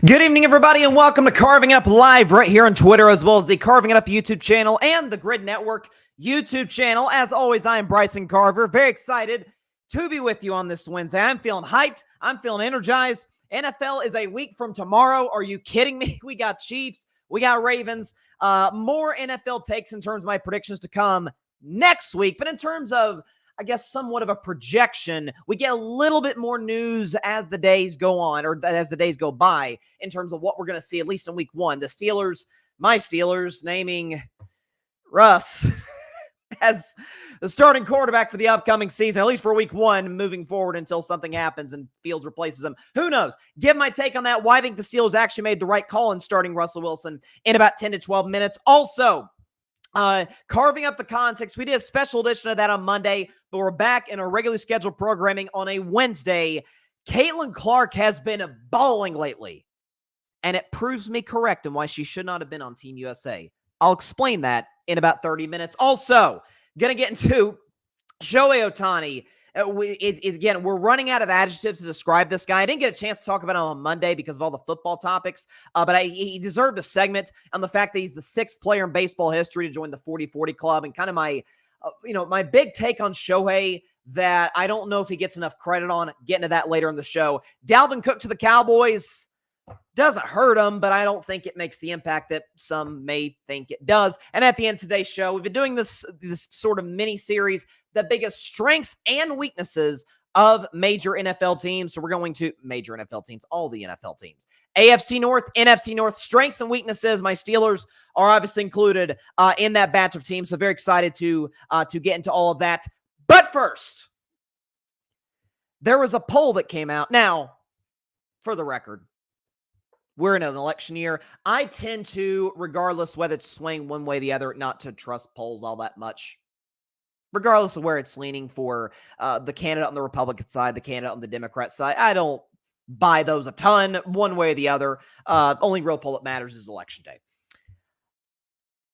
Good evening, everybody, and welcome to Carving It Up Live right here on Twitter, as well as the Carving It Up YouTube channel and the Grid Network YouTube channel. As always, I am Bryson Carver. Very excited to be with you on this Wednesday. I'm feeling hyped. I'm feeling energized. NFL is a week from tomorrow. Are you kidding me? We got Chiefs. We got Ravens. More NFL takes in terms of my predictions to come next week. But in terms of, I guess, somewhat of a projection, we get a little bit more news as the days go on, or as the days go by, in terms of what we're going to see, at least in week one. The Steelers, my Steelers, naming Russ as the starting quarterback for the upcoming season, at least for week one, moving forward until something happens and Fields replaces him. Who knows? Give my take on that. Why I think the Steelers actually made the right call in starting Russell Wilson in about 10 to 12 minutes. Also, carving up the context. We did a special edition of that on Monday, but we're back in our regularly scheduled programming on a Wednesday. Caitlin Clark has been balling lately, and it proves me correct in why she should not have been on Team USA. I'll explain that in about 30 minutes. Also, going to get into Shohei Ohtani. Again, we're running out of adjectives to describe this guy. I didn't get a chance to talk about him on Monday because of all the football topics, but he deserved a segment on the fact that he's the sixth player in baseball history to join the 40-40 club, and kind of my, my big take on Shohei that I don't know if he gets enough credit on. Get into that later in the show. Dalvin Cook to the Cowboys doesn't hurt him, but I don't think it makes the impact that some may think it does. And at the end of today's show, we've been doing this sort of mini-series, the biggest strengths and weaknesses of major NFL teams. So we're going to major NFL teams, all the NFL teams. AFC North, NFC North, strengths and weaknesses. My Steelers are obviously included in that batch of teams, so very excited to get into all of that. But first, there was a poll that came out. Now, for the record, we're in an election year. I tend to, regardless whether it's swaying one way or the other, not to trust polls all that much. Regardless of where it's leaning for the candidate on the Republican side, the candidate on the Democrat side, I don't buy those a ton one way or the other. Only real poll that matters is Election Day.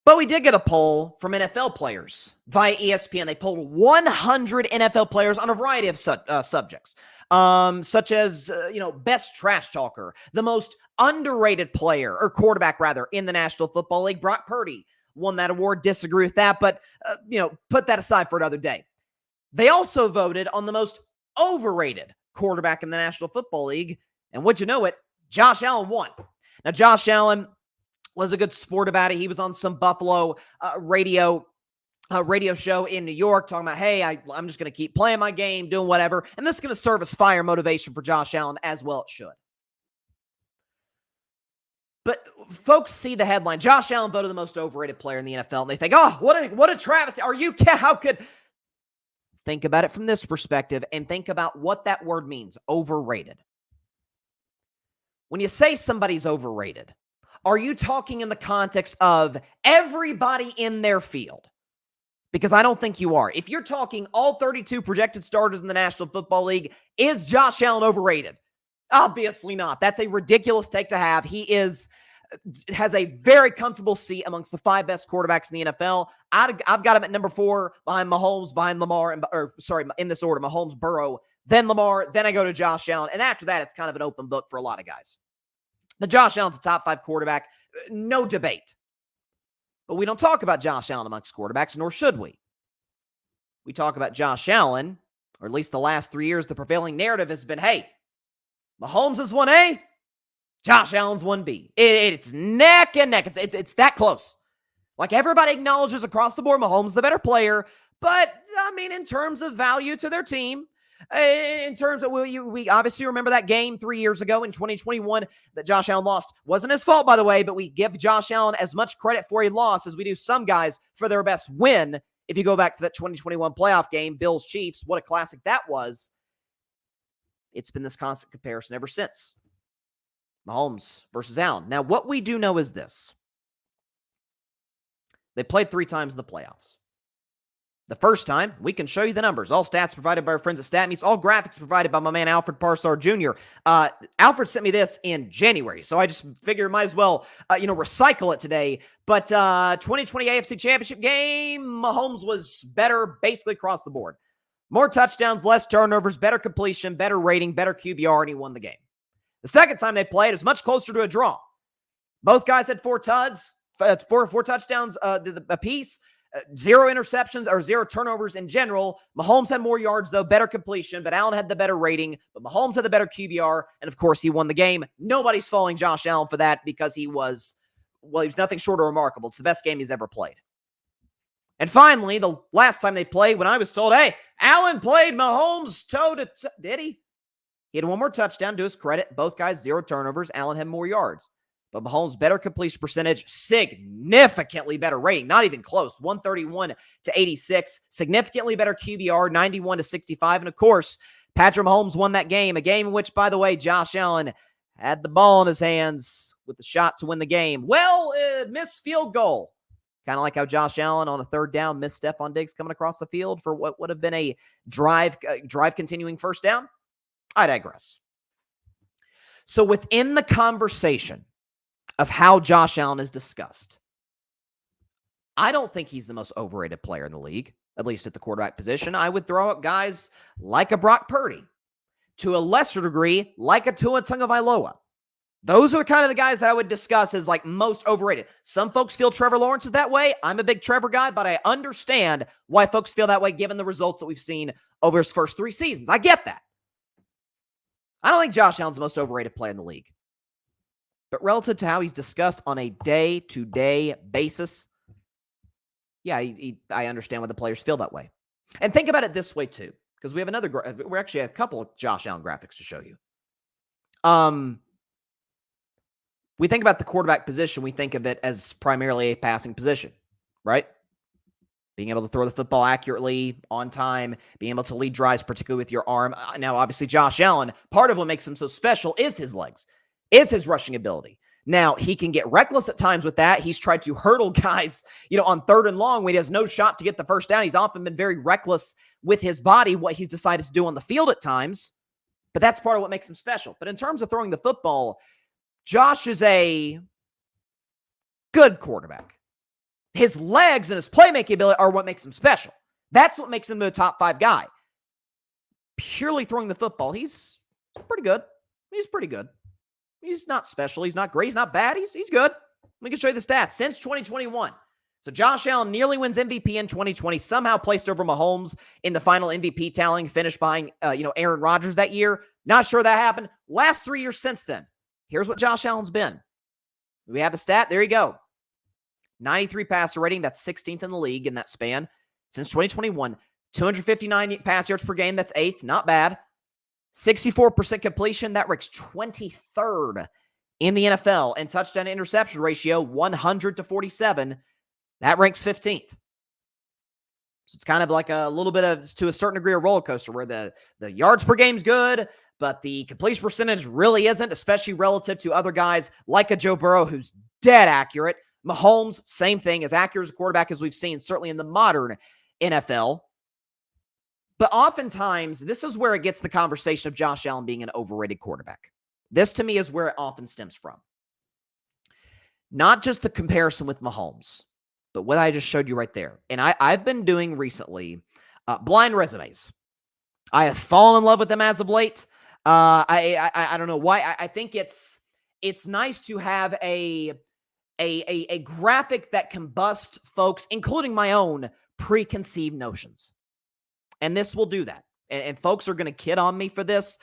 But we did get a poll from NFL players via ESPN. They polled 100 NFL players on a variety of subjects, such as, best trash talker, the most underrated player, or quarterback rather, in the National Football League. Brock Purdy won that award. Disagree with that, but, put that aside for another day. They also voted on the most overrated quarterback in the National Football League. And would you know it, Josh Allen won. Now, Josh Allen was a good sport about it. He was on some Buffalo radio show in New York talking about, hey, I'm just going to keep playing my game, doing whatever. And this is going to serve as fire motivation for Josh Allen, as well it should. But folks see the headline, Josh Allen voted the most overrated player in the NFL, and they think, oh, what a travesty. How could... Think about it from this perspective and think about what that word means, overrated. When you say somebody's overrated, are you talking in the context of everybody in their field? Because I don't think you are. If you're talking all 32 projected starters in the National Football League, is Josh Allen overrated? Obviously not. That's a ridiculous take to have. He has a very comfortable seat amongst the five best quarterbacks in the NFL. I've got him at number 4 behind Mahomes, behind Lamar, in this order, Mahomes, Burrow, then Lamar, then I go to Josh Allen. And after that, it's kind of an open book for a lot of guys. Now, Josh Allen's a top 5 quarterback, no debate. But we don't talk about Josh Allen amongst quarterbacks, nor should we. We talk about Josh Allen, or at least the last 3 years, the prevailing narrative has been, hey, Mahomes is 1A, Josh Allen's 1B. It's neck and neck. It's that close. Like, everybody acknowledges across the board, Mahomes the better player. But, in terms of value to their team, in terms of, we obviously remember that game 3 years ago in 2021 that Josh Allen lost. Wasn't his fault, by the way, but we give Josh Allen as much credit for a loss as we do some guys for their best win. If you go back to that 2021 playoff game, Bills-Chiefs, what a classic that was. It's been this constant comparison ever since. Mahomes versus Allen. Now, what we do know is this. They played 3 times in the playoffs. The first time, we can show you the numbers. All stats provided by our friends at StatMeets. All graphics provided by my man, Alfred Parsar Jr. Alfred sent me this in January, so I just figured might as well, recycle it today. But 2020 AFC Championship game, Mahomes was better basically across the board. More touchdowns, less turnovers, better completion, better rating, better QBR, and he won the game. The second time they played, it was much closer to a draw. Both guys had four touchdowns apiece, zero interceptions or zero turnovers in general. Mahomes had more yards, though, better completion, but Allen had the better rating. But Mahomes had the better QBR, and of course, he won the game. Nobody's faulting Josh Allen for that because he was nothing short of remarkable. It's the best game he's ever played. And finally, the last time they played, when I was told, hey, Allen played Mahomes toe-to-toe. Did he? He had one more touchdown, to his credit. Both guys, zero turnovers. Allen had more yards. But Mahomes' better completion percentage, significantly better rating, not even close, 131 to 86, significantly better QBR, 91 to 65. And of course, Patrick Mahomes won that game, a game in which, by the way, Josh Allen had the ball in his hands with the shot to win the game. Well, missed field goal. Kind of like how Josh Allen on a third down missed Stephon Diggs coming across the field for what would have been a drive continuing first down. I digress. So within the conversation of how Josh Allen is discussed, I don't think he's the most overrated player in the league, at least at the quarterback position. I would throw out guys like a Brock Purdy, to a lesser degree, like a Tua Tagovailoa. Those are kind of the guys that I would discuss as like most overrated. Some folks feel Trevor Lawrence is that way. I'm a big Trevor guy, but I understand why folks feel that way given the results that we've seen over his first 3 seasons. I get that. I don't think Josh Allen's the most overrated player in the league. But relative to how he's discussed on a day-to-day basis, yeah, I understand why the players feel that way. And think about it this way, too, because we have we're actually a couple of Josh Allen graphics to show you. We think about the quarterback position, we think of it as primarily a passing position, right? Being able to throw the football accurately, on time, being able to lead drives, particularly with your arm. Now, obviously, Josh Allen, part of what makes him so special is his legs, is his rushing ability. Now, he can get reckless at times with that. He's tried to hurdle guys, on 3rd and long when he has no shot to get the first down. He's often been very reckless with his body, what he's decided to do on the field at times. But that's part of what makes him special. But in terms of throwing the football, Josh is a good quarterback. His legs and his playmaking ability are what makes him special. That's what makes him a top 5 guy. Purely throwing the football, he's pretty good. He's pretty good. He's not special. He's not great. He's not bad. He's good. Let me show you the stats. Since 2021. So Josh Allen nearly wins MVP in 2020, somehow placed over Mahomes in the final MVP tallying, finished behind Aaron Rodgers that year. Not sure that happened. Last 3 years since then. Here's what Josh Allen's been. We have the stat. There you go. 93 passer rating. That's 16th in the league in that span. Since 2021, 259 pass yards per game. That's 8th. Not bad. 64% completion. That ranks 23rd in the NFL. And touchdown to interception ratio, 100 to 47. That ranks 15th. So it's kind of like a little bit of, to a certain degree, a roller coaster where the yards per game's good, but the completion percentage really isn't, especially relative to other guys like a Joe Burrow, who's dead accurate. Mahomes, same thing, as accurate as a quarterback as we've seen, certainly in the modern NFL. But oftentimes, this is where it gets the conversation of Josh Allen being an overrated quarterback. This, to me, is where it often stems from. Not just the comparison with Mahomes, but what I just showed you right there. And I've been doing recently blind resumes. I have fallen in love with them as of late. I don't know why. I think it's nice to have a graphic that can bust folks, including my own, preconceived notions. And this will do that. And folks are going to kid on me for this,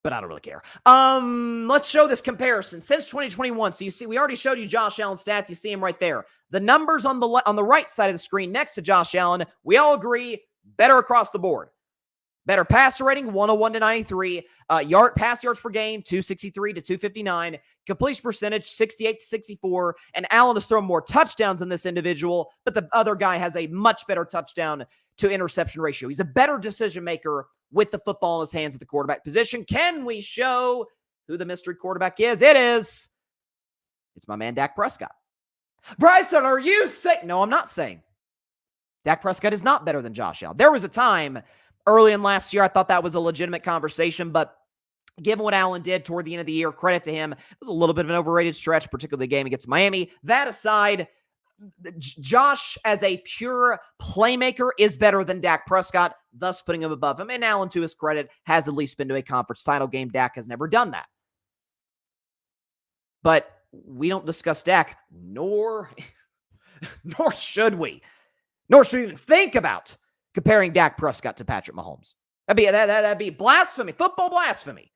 but I don't really care. Let's show this comparison since 2021. So you see, we already showed you Josh Allen's stats. You see him right there. The numbers on the right side of the screen next to Josh Allen, we all agree, better across the board. Better passer rating, 101 to 93. Pass yards per game, 263 to 259. Completion percentage, 68 to 64. And Allen has thrown more touchdowns than this individual, but the other guy has a much better touchdown to interception ratio. He's a better decision maker with the football in his hands at the quarterback position. Can we show who the mystery quarterback is? It's my man, Dak Prescott. Bryson, are you saying? No, I'm not saying. Dak Prescott is not better than Josh Allen. There was a time early in last year, I thought that was a legitimate conversation, but given what Allen did toward the end of the year, credit to him, it was a little bit of an overrated stretch, particularly the game against Miami. That aside, Josh, as a pure playmaker, is better than Dak Prescott, thus putting him above him. And Allen, to his credit, has at least been to a conference title game. Dak has never done that. But we don't discuss Dak, nor should we. Nor should we even think about comparing Dak Prescott to Patrick Mahomes. That'd be blasphemy, football blasphemy.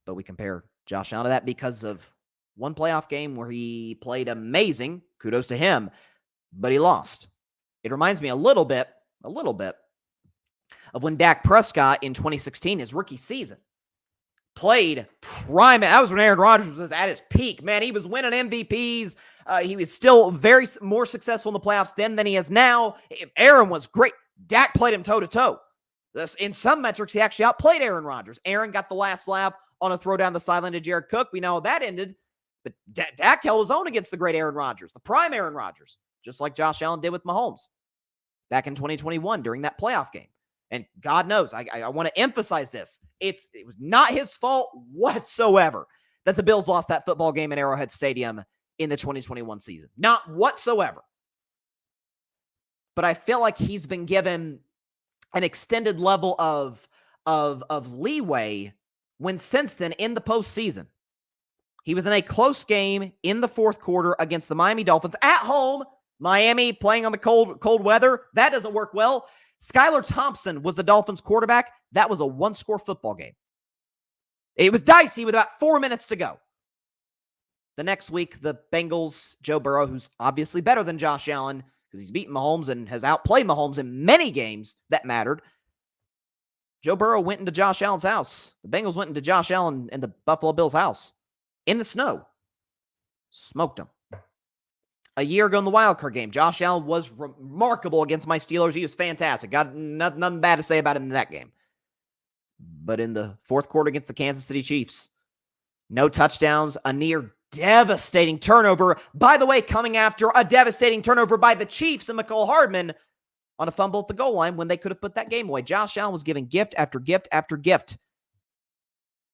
But we compare Josh Allen to that because of one playoff game where he played amazing. Kudos to him, but he lost. It reminds me a little bit of when Dak Prescott in 2016, his rookie season, played prime. That was when Aaron Rodgers was at his peak. Man, he was winning MVPs. He was still very more successful in the playoffs then than he is now. Aaron was great. Dak played him toe-to-toe. In some metrics, he actually outplayed Aaron Rodgers. Aaron got the last laugh on a throw down the sideline to Jared Cook. We know how that ended. But Dak held his own against the great Aaron Rodgers, the prime Aaron Rodgers, just like Josh Allen did with Mahomes back in 2021 during that playoff game. And God knows, I want to emphasize this. It was not his fault whatsoever that the Bills lost that football game in Arrowhead Stadium in the 2021 season. Not whatsoever. But I feel like he's been given an extended level of leeway when since then in the postseason. He was in a close game in the fourth quarter against the Miami Dolphins at home. Miami playing on the cold weather. That doesn't work well. Skylar Thompson was the Dolphins quarterback. That was a one-score football game. It was dicey with about 4 minutes to go. The next week, the Bengals, Joe Burrow, who's obviously better than Josh Allen because he's beaten Mahomes and has outplayed Mahomes in many games that mattered. Joe Burrow went into Josh Allen's house. The Bengals went into Josh Allen and the Buffalo Bills' house in the snow. Smoked them. A year ago in the wildcard game, Josh Allen was remarkable against my Steelers. He was fantastic. Got nothing bad to say about him in that game. But in the fourth quarter against the Kansas City Chiefs, no touchdowns, a near devastating turnover. By the way, coming after a devastating turnover by the Chiefs and McCall Hardman on a fumble at the goal line when they could have put that game away. Josh Allen was giving gift after gift after gift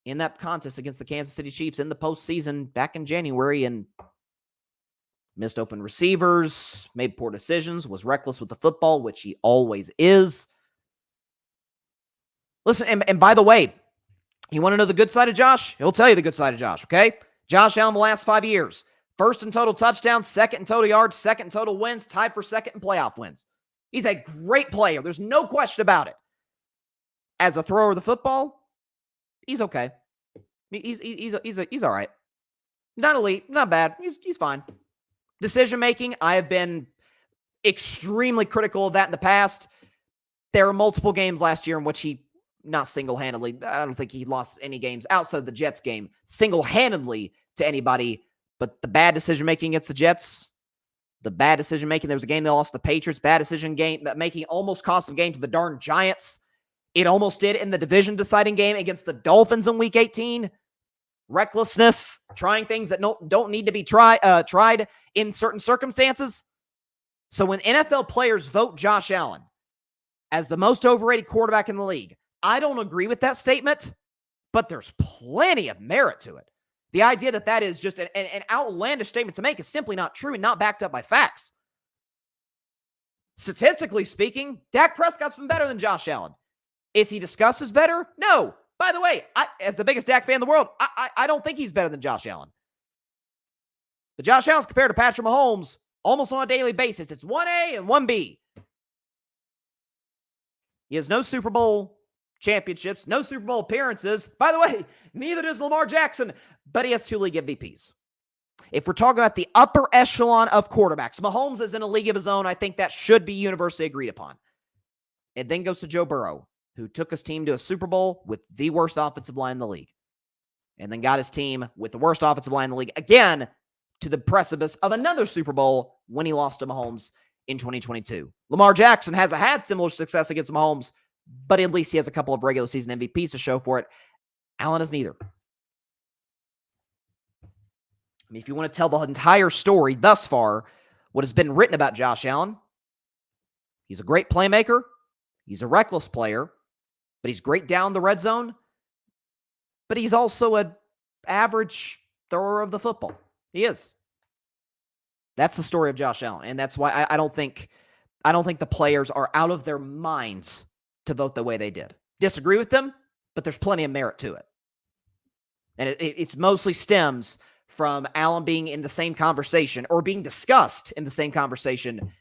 in that contest against the Kansas City Chiefs in the postseason back in January, and missed open receivers, made poor decisions, was reckless with the football, which he always is. Listen, and by the way, you want to know the good side of Josh? He'll tell you the good side of Josh, okay? Josh Allen the last 5 years. First in total touchdowns, second in total yards, second in total wins, tied for second in playoff wins. He's a great player. There's no question about it. As a thrower of the football, he's okay. He's all right. Not elite, not bad. He's fine. Decision-making, I have been extremely critical of that in the past. There were multiple games last year in which he, not single-handedly, I don't think he lost any games outside of the Jets game, single-handedly to anybody, but the bad decision-making against the Jets, the bad decision-making, there was a game they lost to the Patriots, bad decision-making almost cost them game to the darn Giants. It almost did in the division-deciding game against the Dolphins in Week 18. Recklessness, trying things that don't need to be tried in certain circumstances. So when NFL players vote Josh Allen as the most overrated quarterback in the league, I don't agree with that statement, but there's plenty of merit to it. The idea that is just an outlandish statement to make is simply not true and not backed up by facts. Statistically speaking, Dak Prescott's been better than Josh Allen. Is he discussed as better? No. By the way, as the biggest Dak fan in the world, I don't think he's better than Josh Allen. The Josh Allen's compared to Patrick Mahomes almost on a daily basis. It's 1A and 1B. He has no Super Bowl championships, no Super Bowl appearances. By the way, neither does Lamar Jackson, but he has 2 league MVPs. If we're talking about the upper echelon of quarterbacks, Mahomes is in a league of his own. I think that should be universally agreed upon. It then goes to Joe Burrow, who took his team to a Super Bowl with the worst offensive line in the league, and then got his team with the worst offensive line in the league again to the precipice of another Super Bowl when he lost to Mahomes in 2022. Lamar Jackson hasn't had similar success against Mahomes, but at least he has a couple of regular season MVPs to show for it. Allen is neither. I mean, if you want to tell the entire story thus far, what has been written about Josh Allen, he's a great playmaker, he's a reckless player, but he's great down the red zone, but he's also an average thrower of the football. He is. That's the story of Josh Allen, and that's why I don't think the players are out of their minds to vote the way they did. Disagree with them, but there's plenty of merit to it. And it's mostly stems from Allen being in the same conversation or being discussed in the same conversation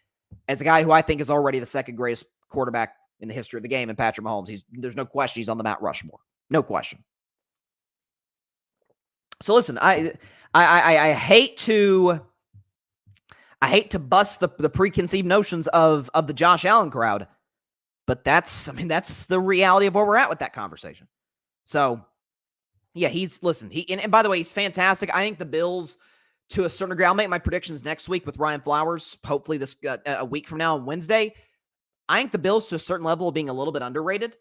as a guy who I think is already the second greatest quarterback in the history of the game, and Patrick Mahomes. There's no question he's on the Mount Rushmore. No question. So listen, I hate to bust the preconceived notions of the Josh Allen crowd, but that's the reality of where we're at with that conversation. So yeah, and by the way, he's fantastic. I think the Bills, to a certain degree, I'll make my predictions next week with Ryan Flowers, hopefully this a week from now on Wednesday. I think the Bills, to a certain level, of being a little bit underrated.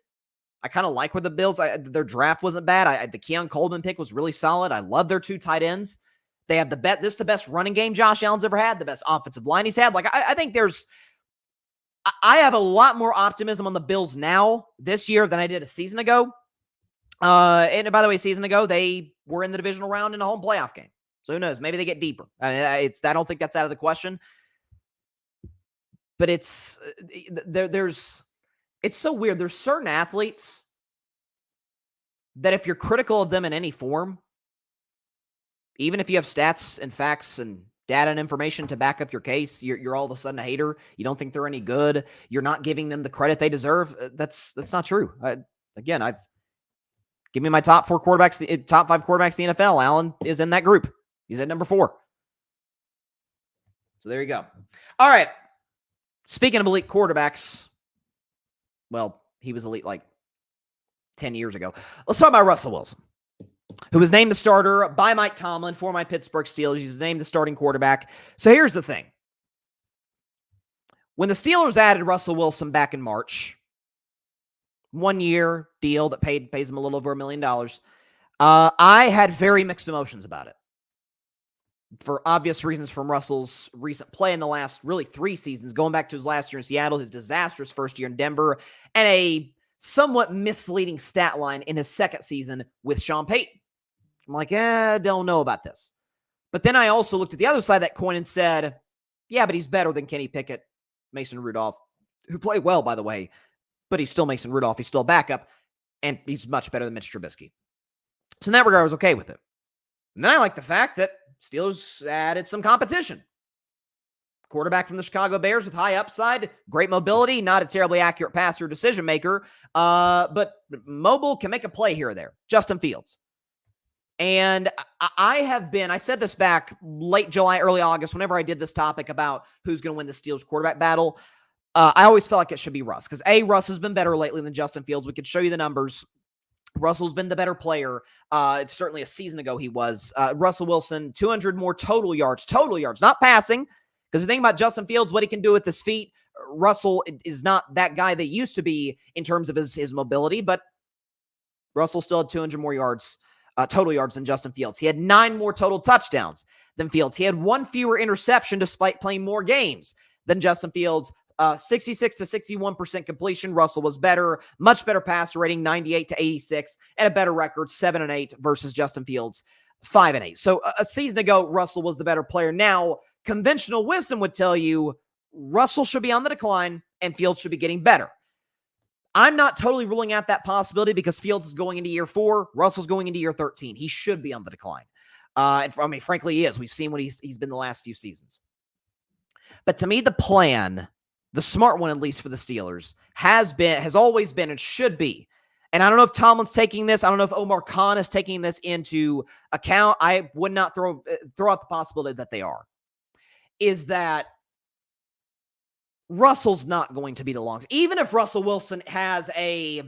I kind of like where the Bills, their draft wasn't bad. The Keon Coleman pick was really solid. I love their 2 tight ends. They have this is the best running game Josh Allen's ever had, the best offensive line he's had. Like, I think I have a lot more optimism on the Bills now this year than I did a season ago. And by the way, a season ago, they were in the divisional round in a home playoff game. So who knows? Maybe they get deeper. I don't think that's out of the question. But it's so weird. There's certain athletes that if you're critical of them in any form, even if you have stats and facts and data and information to back up your case, you're all of a sudden a hater. You don't think they're any good. You're not giving them the credit they deserve. That's not true. Give me my top 5 quarterbacks in the NFL. Allen is in that group. He's at number 4. So there you go. All right. Speaking of elite quarterbacks, well, he was elite like 10 years ago. Let's talk about Russell Wilson, who was named the starter by Mike Tomlin for my Pittsburgh Steelers. He's named the starting quarterback. So here's the thing. When the Steelers added Russell Wilson back in March, 1-year deal that pays him a little over $1 million, I had very mixed emotions about it. For obvious reasons from Russell's recent play in the last really 3 seasons, going back to his last year in Seattle, his disastrous first year in Denver, and a somewhat misleading stat line in his second season with Sean Payton. I'm like, don't know about this. But then I also looked at the other side of that coin and said, yeah, but he's better than Kenny Pickett, Mason Rudolph, who played well, by the way, but he's still Mason Rudolph. He's still a backup, and he's much better than Mitch Trubisky. So in that regard, I was okay with it. And then I like the fact that Steelers added some competition. Quarterback from the Chicago Bears with high upside, great mobility, not a terribly accurate passer or decision maker, but mobile, can make a play here or there. Justin Fields. And I said this back late July, early August, whenever I did this topic about who's going to win the Steelers quarterback battle. I always felt like it should be Russ, because Russ has been better lately than Justin Fields. We could show you the numbers. Russell's been the better player. It's certainly a season ago he was. Russell Wilson, 200 more total yards, not passing. Because the thing about Justin Fields, what he can do with his feet, Russell is not that guy that used to be in terms of his mobility, but Russell still had 200 more yards, total yards than Justin Fields. He had 9 more total touchdowns than Fields. He had 1 fewer interception despite playing more games than Justin Fields. 66 to 61% completion. Russell was better, much better passer rating, 98 to 86, and a better record, 7-8 versus Justin Fields, 5-8. So a season ago, Russell was the better player. Now, conventional wisdom would tell you Russell should be on the decline and Fields should be getting better. I'm not totally ruling out that possibility because Fields is going into year 4, Russell's going into year 13. He should be on the decline. Frankly, he is. We've seen what he's been the last few seasons. But to me, the plan, the smart one, at least for the Steelers, has always been and should be. And I don't know if Tomlin's taking this. I don't know if Omar Khan is taking this into account. I would not throw out the possibility that they are. Is that Russell's not going to be the longest. Even if Russell Wilson has a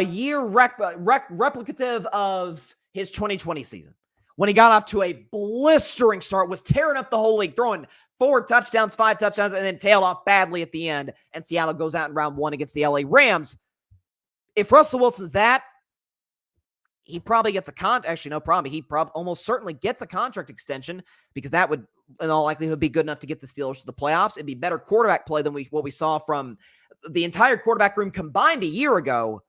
year replicative of his 2020 season, when he got off to a blistering start, was tearing up the whole league, throwing 4 touchdowns, 5 touchdowns, and then tailed off badly at the end, and Seattle goes out in round 1 against the LA Rams. If Russell Wilson's that, he probably gets he almost certainly gets a contract extension, because that would, in all likelihood, be good enough to get the Steelers to the playoffs. It'd be better quarterback play than what we saw from the entire quarterback room combined a year ago.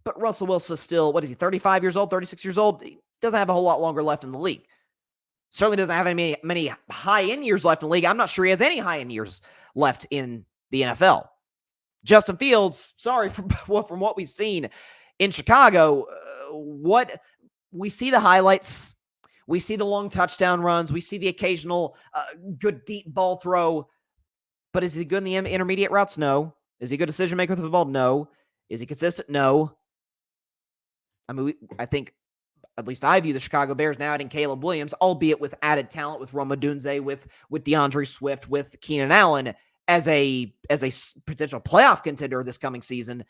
But Russell Wilson is still, 35 years old, 36 years old? He doesn't have a whole lot longer left in the league. Certainly doesn't have many high-end years left in the league. I'm not sure he has any high-end years left in the NFL. Justin Fields, from what we've seen, In Chicago, what we see the highlights, we see the long touchdown runs, we see the occasional good deep ball throw, but is he good in the intermediate routes? No. Is he a good decision maker with the ball? No. Is he consistent? No. I mean, I think, at least I view the Chicago Bears now adding Caleb Williams, albeit with added talent with Rome Odunze, with DeAndre Swift, with Keenan Allen as a potential playoff contender this coming season.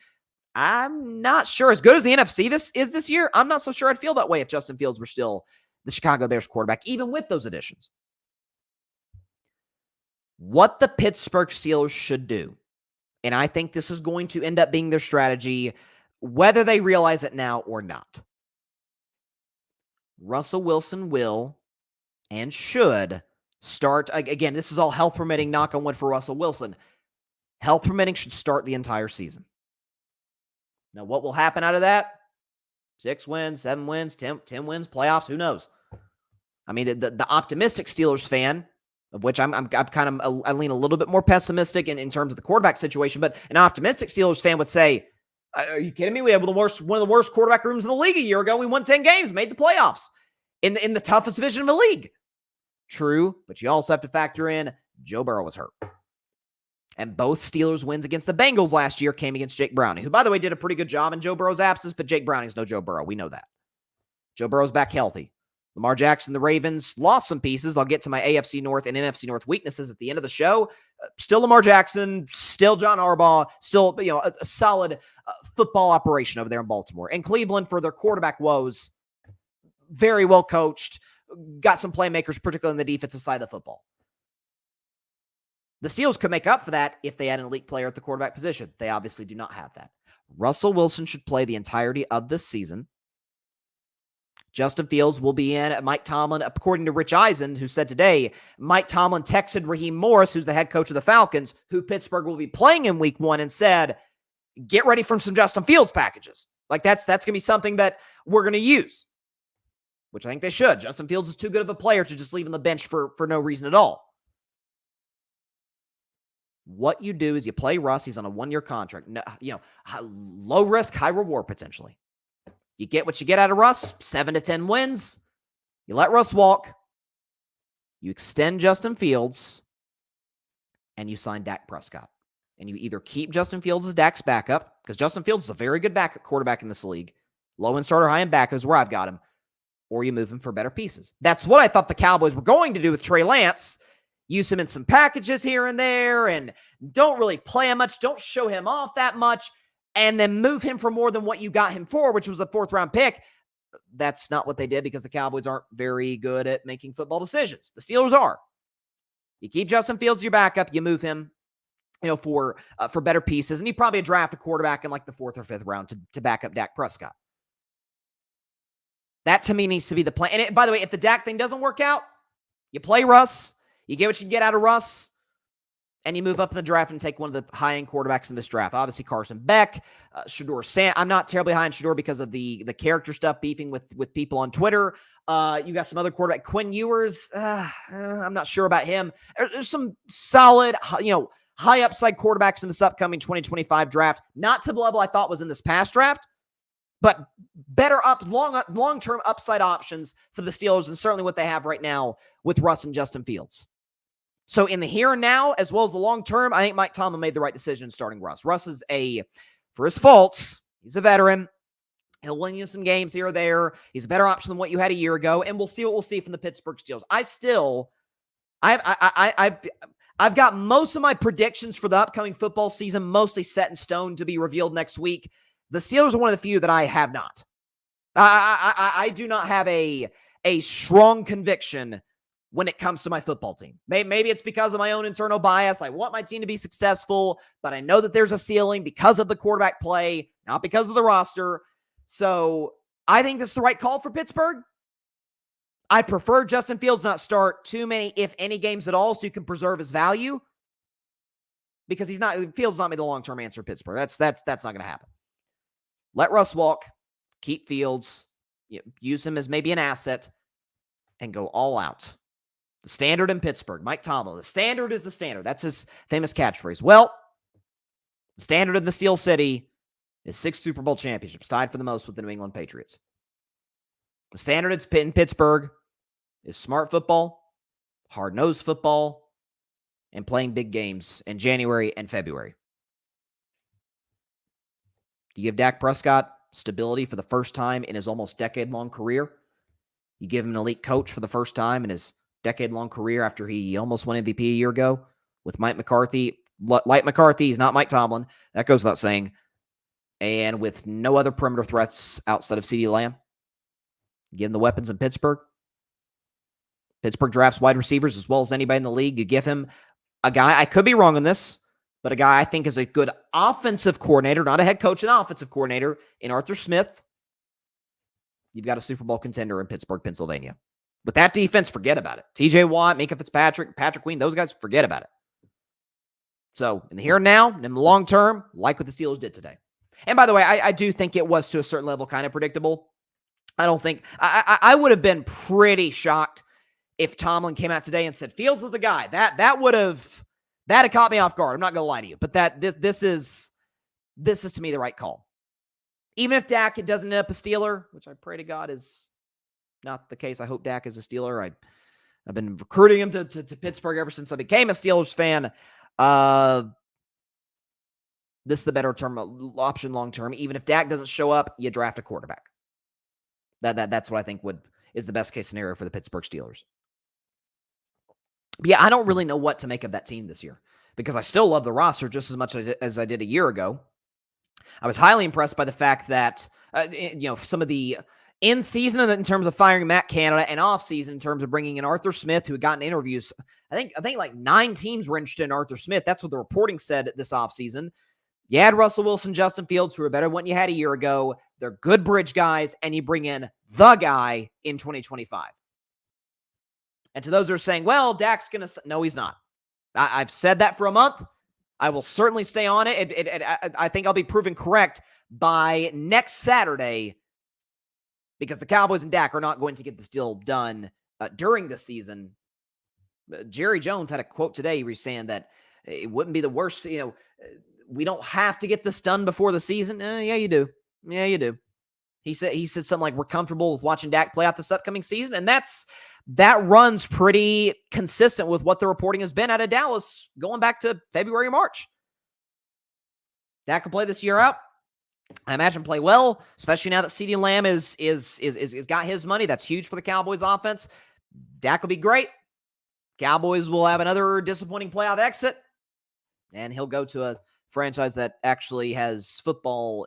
I'm not sure. As good as the NFC this year, I'm not so sure I'd feel that way if Justin Fields were still the Chicago Bears quarterback, even with those additions. What the Pittsburgh Steelers should do, and I think this is going to end up being their strategy, whether they realize it now or not. Russell Wilson will and should start, again, this is all health permitting, knock on wood for Russell Wilson. Health permitting should start the entire season. Now, what will happen out of that? 6 wins, 7 wins, 10 wins, playoffs, who knows? I mean, the optimistic Steelers fan, of which I'm kind of, I lean a little bit more pessimistic in terms of the quarterback situation, but an optimistic Steelers fan would say, are you kidding me? We had one of the worst quarterback rooms in the league a year ago. We won 10 games, made the playoffs in the toughest division of the league. True, but you also have to factor in Joe Burrow was hurt. And both Steelers wins against the Bengals last year came against Jake Browning, who, by the way, did a pretty good job in Joe Burrow's absence, but Jake Browning's no Joe Burrow. We know that. Joe Burrow's back healthy. Lamar Jackson, the Ravens, lost some pieces. I'll get to my AFC North and NFC North weaknesses at the end of the show. Still Lamar Jackson, still John Harbaugh, still a solid football operation over there in Baltimore. And Cleveland, for their quarterback woes, very well coached, got some playmakers, particularly on the defensive side of the football. The Steelers could make up for that if they had an elite player at the quarterback position. They obviously do not have that. Russell Wilson should play the entirety of this season. Justin Fields will be in. Mike Tomlin, according to Rich Eisen, who said today, Mike Tomlin texted Raheem Morris, who's the head coach of the Falcons, who Pittsburgh will be playing in week 1, and said, get ready for some Justin Fields packages. Like that's going to be something that we're going to use, which I think they should. Justin Fields is too good of a player to just leave on the bench for no reason at all. What you do is you play Russ. He's on a 1-year contract. Low risk, high reward potentially. You get what you get out of Russ, 7 to 10 wins. You let Russ walk. You extend Justin Fields, and you sign Dak Prescott. And you either keep Justin Fields as Dak's backup, because Justin Fields is a very good backup quarterback in this league. Low-end starter, high-end backup is where I've got him. Or you move him for better pieces. That's what I thought the Cowboys were going to do with Trey Lance. Use him in some packages here and there, and don't really play him much. Don't show him off that much. And then move him for more than what you got him for, which was a 4th-round pick. That's not what they did because the Cowboys aren't very good at making football decisions. The Steelers are. You keep Justin Fields your backup. You move him, for better pieces. And you probably draft a quarterback in like the 4th or 5th round to back up Dak Prescott. That, to me, needs to be the plan. And by the way, if the Dak thing doesn't work out, you play Russ. You get what you get out of Russ. And you move up in the draft and take one of the high-end quarterbacks in this draft. Obviously, Carson Beck, Shedeur Sand. I'm not terribly high on Shedeur because of the character stuff, beefing with people on Twitter. You got some other quarterback. Quinn Ewers, I'm not sure about him. There's some solid, high upside quarterbacks in this upcoming 2025 draft. Not to the level I thought was in this past draft, but better long-term upside options for the Steelers and certainly what they have right now with Russ and Justin Fields. So in the here and now, as well as the long term, I think Mike Tomlin made the right decision in starting Russ. Russ is for his faults, he's a veteran. He'll win you some games here or there. He's a better option than what you had a year ago, and we'll see what we'll see from the Pittsburgh Steelers. I've got most of my predictions for the upcoming football season mostly set in stone to be revealed next week. The Steelers are one of the few that I have not. I do not have a strong conviction when it comes to my football team. Maybe it's because of my own internal bias. I want my team to be successful, but I know that there's a ceiling because of the quarterback play, not because of the roster. So I think this is the right call for Pittsburgh. I prefer Justin Fields not start too many, if any, games at all so you can preserve his value, because Fields not be the long-term answer at Pittsburgh. That's not going to happen. Let Russ walk, keep Fields, use him as maybe an asset, and go all out. The standard in Pittsburgh, Mike Tomlin. The standard is the standard. That's his famous catchphrase. Well, the standard in the Steel City His 6 Super Bowl championships, tied for the most with the New England Patriots. The standard in Pittsburgh is smart football, hard-nosed football, and playing big games in January and February. Do you give Dak Prescott stability for the first time in his almost decade-long career? You give him an elite coach for the first time in his decade-long career after he almost won MVP a year ago with Mike McCarthy. Like McCarthy, he's not Mike Tomlin. That goes without saying. And with no other perimeter threats outside of CeeDee Lamb. Give him the weapons in Pittsburgh. Pittsburgh drafts wide receivers as well as anybody in the league. You give him a guy, I could be wrong on this, but a guy I think is a good offensive coordinator, not a head coach, an offensive coordinator in Arthur Smith. You've got a Super Bowl contender in Pittsburgh, Pennsylvania. With that defense, forget about it. TJ Watt, Minkah Fitzpatrick, Patrick Queen, those guys, forget about it. So, in the here and now, and in the long term, like what the Steelers did today. And by the way, I do think it was to a certain level kind of predictable. I don't think, I would have been pretty shocked if Tomlin came out today and said, Fields is the guy. That had caught me off guard. I'm not going to lie to you. But this is to me the right call. Even if Dak doesn't end up a Steeler, which I pray to God is not the case. I hope Dak is a Steeler. I've been recruiting him to Pittsburgh ever since I became a Steelers fan. This is the better option long term. Even if Dak doesn't show up, you draft a quarterback. That's what I think is the best case scenario for the Pittsburgh Steelers. But yeah, I don't really know what to make of that team this year because I still love the roster just as much as I did a year ago. I was highly impressed by the fact that some of the in season in terms of firing Matt Canada and off season in terms of bringing in Arthur Smith, who had gotten interviews. I think like 9 teams were interested in Arthur Smith. That's what the reporting said this offseason. You had Russell Wilson, Justin Fields, who are better than what you had a year ago. They're good bridge guys, and you bring in the guy in 2025. And to those who are saying, well, Dak's going to... No, he's not. I've said that for a month. I will certainly stay on it. I think I'll be proven correct by next Saturday because the Cowboys and Dak are not going to get this deal done during the season. Jerry Jones had a quote today. He was saying that it wouldn't be the worst, we don't have to get this done before the season. Yeah, you do. Yeah, you do. He said something like, we're comfortable with watching Dak play out this upcoming season. And that runs pretty consistent with what the reporting has been out of Dallas going back to February, March. Dak can play this year out. I imagine play well, especially now that CeeDee Lamb is got his money. That's huge for the Cowboys offense. Dak will be great. Cowboys will have another disappointing playoff exit. And he'll go to a franchise that actually has football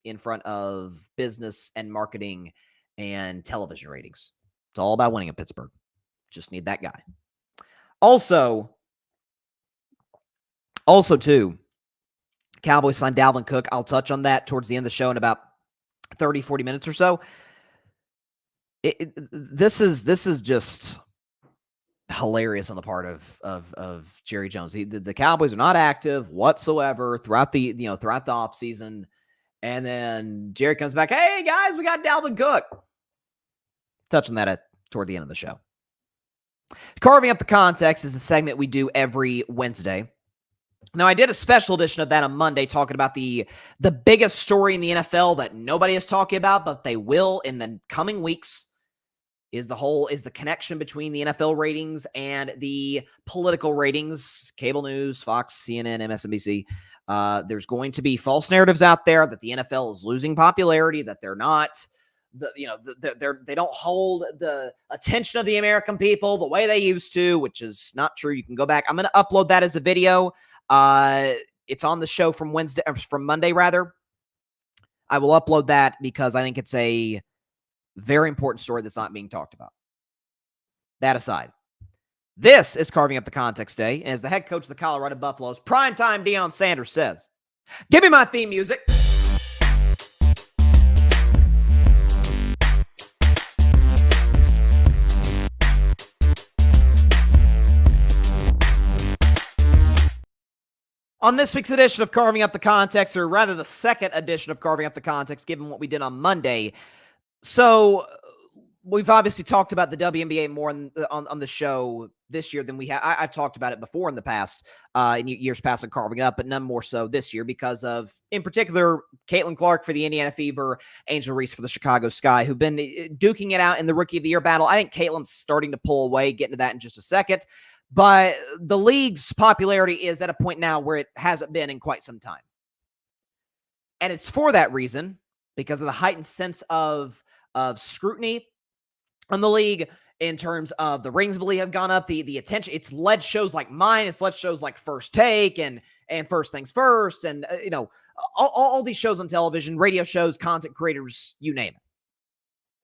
in front of business and marketing and television ratings. It's all about winning in Pittsburgh. Just need that guy. Also too, Cowboys signed Dalvin Cook. I'll touch on that towards the end of the show in about 30, 40 minutes or so. This is just hilarious on the part of Jerry Jones. The Cowboys are not active whatsoever throughout the offseason. And then Jerry comes back, hey guys, we got Dalvin Cook. Touch on that toward the end of the show. Carving Up the Context is a segment we do every Wednesday. Now, I did a special edition of that on Monday talking about the biggest story in the NFL that nobody is talking about, but they will in the coming weeks. Is the connection between the NFL ratings and the political ratings, cable news, Fox, CNN, MSNBC. There's going to be false narratives out there that the NFL is losing popularity, that they're not, they don't hold the attention of the American people the way they used to, which is not true. You can go back. I'm going to upload that as a video. It's on the show from Monday rather. I will upload that because I think it's a very important story that's not being talked about. That aside, this is Carving Up the Context Day, and as the head coach of the Colorado Buffaloes, primetime Deion Sanders says, give me my theme music. On this week's edition of Carving Up the Context, or rather the second edition of Carving Up the Context, given what we did on Monday. So we've obviously talked about the WNBA more on the show this year than we have. I've talked about it before in the past, in years past, and carving it up, but none more so this year because of, in particular, Caitlin Clark for the Indiana Fever, Angel Reese for the Chicago Sky, who've been duking it out in the Rookie of the Year battle. I think Caitlin's starting to pull away. Get into that in just a second. But the league's popularity is at a point now where it hasn't been in quite some time. And it's for that reason, because of the heightened sense of scrutiny on the league in terms of the ratings of the league have gone up, the attention. It's led shows like mine, it's led shows like First Take and First Things First, and all these shows on television, radio shows, content creators, you name it.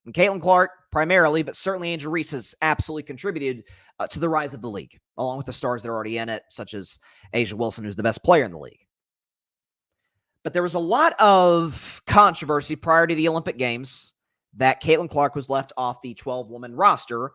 And Caitlin Clark primarily, but certainly Angel Reese has absolutely contributed to the rise of the league, along with the stars that are already in it, such as Asia Wilson, who's the best player in the league. But there was a lot of controversy prior to the Olympic Games that Caitlin Clark was left off the 12-woman roster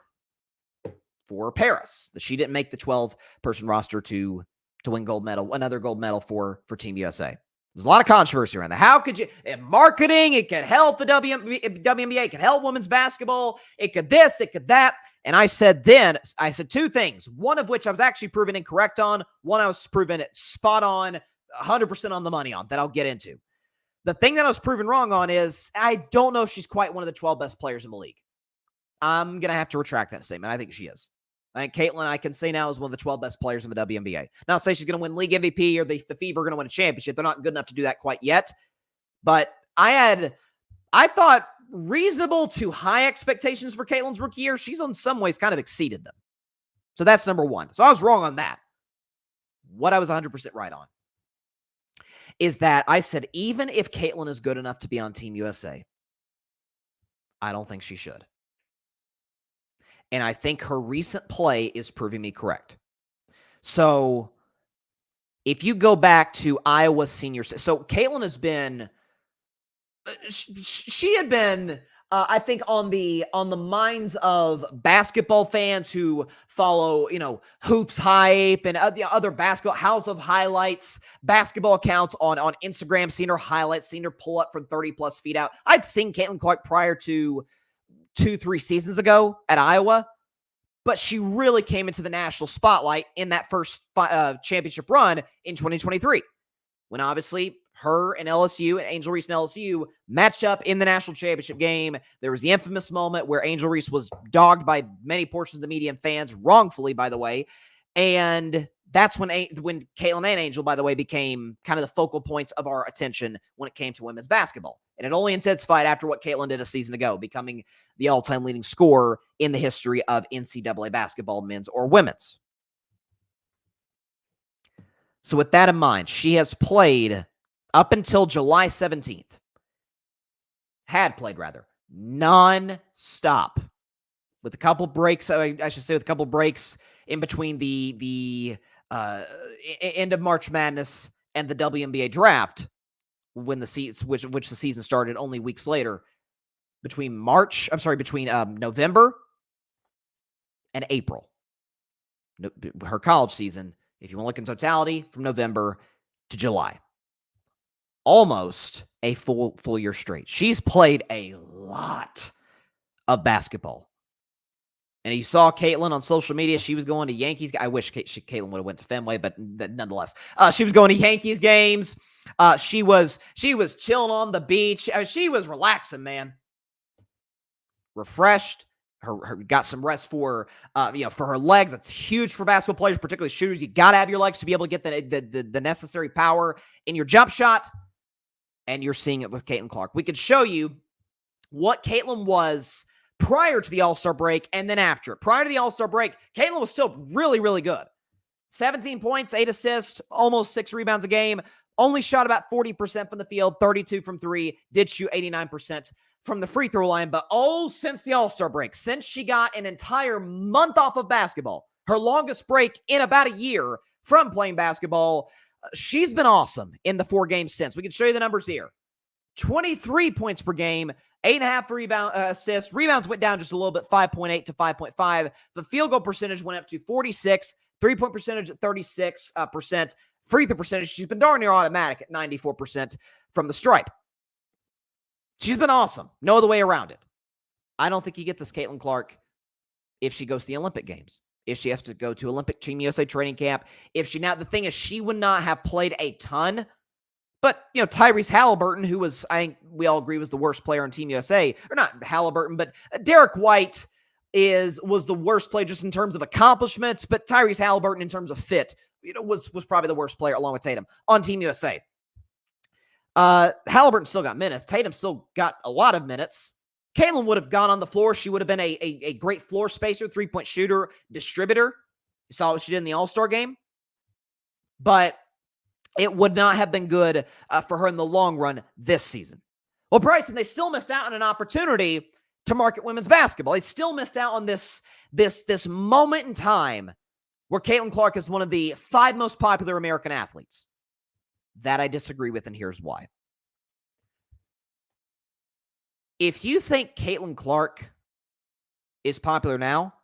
for Paris. That she didn't make the 12-person roster to win another gold medal for Team USA. There's a lot of controversy around that. How could you? In marketing, it could help the WNBA, it could help women's basketball, it could this, it could that. And I said two things, one of which I was actually proven incorrect on, one I was proven spot on, 100% on the money on, that I'll get into. The thing that I was proven wrong on is I don't know if she's quite one of the 12 best players in the league. I'm going to have to retract that statement. I think she is. I think Caitlin, I can say now, is one of the 12 best players in the WNBA. Not say she's going to win league MVP or the Fever are going to win a championship. They're not good enough to do that quite yet. But I thought reasonable to high expectations for Caitlin's rookie year. She's in some ways kind of exceeded them. So that's number one. So I was wrong on that. What I was 100% right on is that I said, even if Caitlin is good enough to be on Team USA, I don't think she should. And I think her recent play is proving me correct. So if you go back to Iowa's senior, so Caitlin has been, she had been, I think on the minds of basketball fans who follow, Hoops Hype and other basketball House of Highlights basketball accounts on Instagram, seen her highlights, seen her pull up from 30 plus feet out. I'd seen Caitlin Clark prior to 2-3 seasons ago at Iowa, but she really came into the national spotlight in that first championship run in 2023, when obviously her and LSU and Angel Reese and LSU matched up in the national championship game. There was the infamous moment where Angel Reese was dogged by many portions of the media and fans, wrongfully, by the way. And that's when Caitlin and Angel, by the way, became kind of the focal points of our attention when it came to women's basketball. And it only intensified after what Caitlin did a season ago, becoming the all-time leading scorer in the history of NCAA basketball, men's or women's. So with that in mind, she has played up until July 17th, non-stop, with a couple breaks, I should say, with a couple breaks in between the end of March Madness and the WNBA draft, when the which the season started only weeks later, between November and April. Her college season, if you want to look in totality, from November to July. Almost a full year straight. She's played a lot of basketball. And you saw Caitlin on social media. She was going to Yankees. I wish Caitlin would have went to Fenway, but nonetheless, she was going to Yankees games. She was chilling on the beach. She was relaxing, man. Refreshed. Her got some rest for her legs. That's huge for basketball players, particularly shooters. You got to have your legs to be able to get the necessary power in your jump shot. And you're seeing it with Caitlin Clark. We could show you what Caitlin was prior to the All-Star break and then after. Prior to the All-Star break, Caitlin was still really, really good. 17 points, 8 assists, almost 6 rebounds a game. Only shot about 40% from the field, 32 from 3. Did shoot 89% from the free throw line. But since the All-Star break, since she got an entire month off of basketball, her longest break in about a year from playing basketball, she's been awesome in the 4 games since. We can show you the numbers here. 23 points per game, 8.5 assists. Rebounds went down just a little bit, 5.8 to 5.5. The field goal percentage went up to 46. 3-point percentage at 36%. Free throw percentage, she's been darn near automatic at 94% from the stripe. She's been awesome. No other way around it. I don't think you get this Caitlin Clark if she goes to the Olympic Games, if she has to go to Olympic Team USA training camp. If she now, the thing is, she would not have played a ton. But, Tyrese Halliburton, who was, I think we all agree, was the worst player on Team USA, or not Halliburton, but Derek White was the worst player just in terms of accomplishments, but Tyrese Halliburton in terms of fit, was probably the worst player along with Tatum on Team USA. Halliburton still got minutes. Tatum still got a lot of minutes. Caitlin would have gone on the floor. She would have been a great floor spacer, three-point shooter, distributor. You saw what she did in the All-Star game. But it would not have been good for her in the long run this season. Well, Bryson, they still missed out on an opportunity to market women's basketball. They still missed out on this moment in time where Caitlin Clark is one of the 5 most popular American athletes. That I disagree with, and here's why. If you think Caitlin Clark is popular now,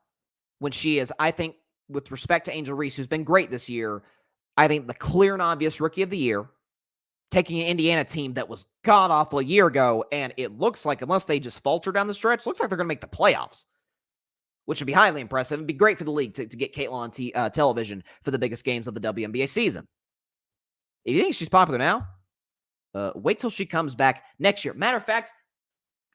when she is, I think, with respect to Angel Reese, who's been great this year, I think the clear and obvious Rookie of the Year, taking an Indiana team that was god-awful a year ago, and it looks like, unless they just falter down the stretch, looks like they're going to make the playoffs, which would be highly impressive. It'd be great for the league to get Caitlin on television for the biggest games of the WNBA season. If you think she's popular now, wait till she comes back next year. Matter of fact,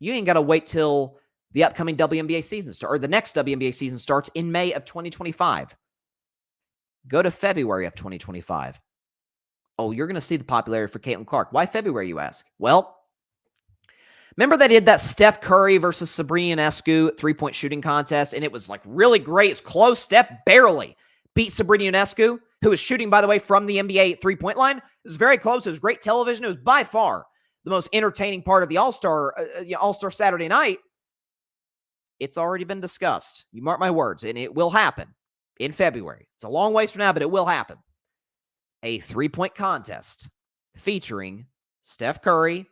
you ain't got to wait till the upcoming WNBA season starts, or the next WNBA season starts in May of 2025. Go to February of 2025. Oh, you're going to see the popularity for Caitlin Clark. Why February, you ask? Well, remember they did that Steph Curry versus Sabrina Ionescu three-point shooting contest, and it was like really great. It's close. Steph barely beat Sabrina Ionescu, who was shooting, by the way, from the NBA three-point line. It was very close. It was great television. It was by far the most entertaining part of the All-Star Saturday night. It's already been discussed. You mark my words, and it will happen in February. It's a long ways from now, but it will happen. A three-point contest featuring Steph Curry.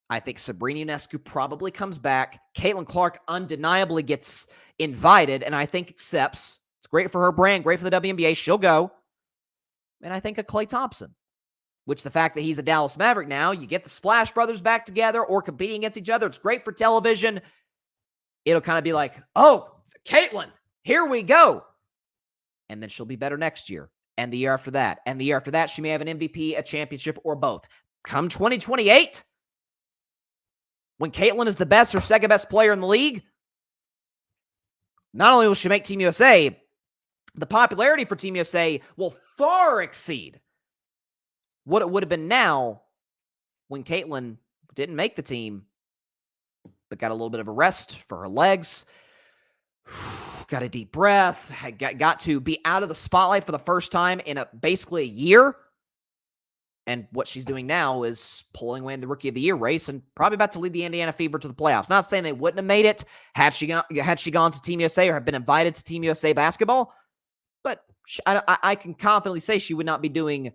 I think Sabrina Ionescu probably comes back. Caitlin Clark undeniably gets invited, and I think accepts. It's great for her brand, great for the WNBA. She'll go. And I think of Klay Thompson, which the fact that he's a Dallas Maverick now, you get the Splash Brothers back together or competing against each other. It's great for television. It'll kind of be like, oh, Caitlin, here we go. And then she'll be better next year, and the year after that, and the year after that. She may have an MVP, a championship, or both. Come 2028, when Caitlin is the best or second best player in the league, not only will she make Team USA, the popularity for Team USA will far exceed what it would have been now when Caitlin didn't make the team, but got a little bit of a rest for her legs, got a deep breath, got to be out of the spotlight for the first time in basically a year. And what she's doing now is pulling away in the Rookie of the Year race and probably about to lead the Indiana Fever to the playoffs. Not saying they wouldn't have made it had she gone to Team USA or have been invited to Team USA basketball, but I can confidently say she would not be doing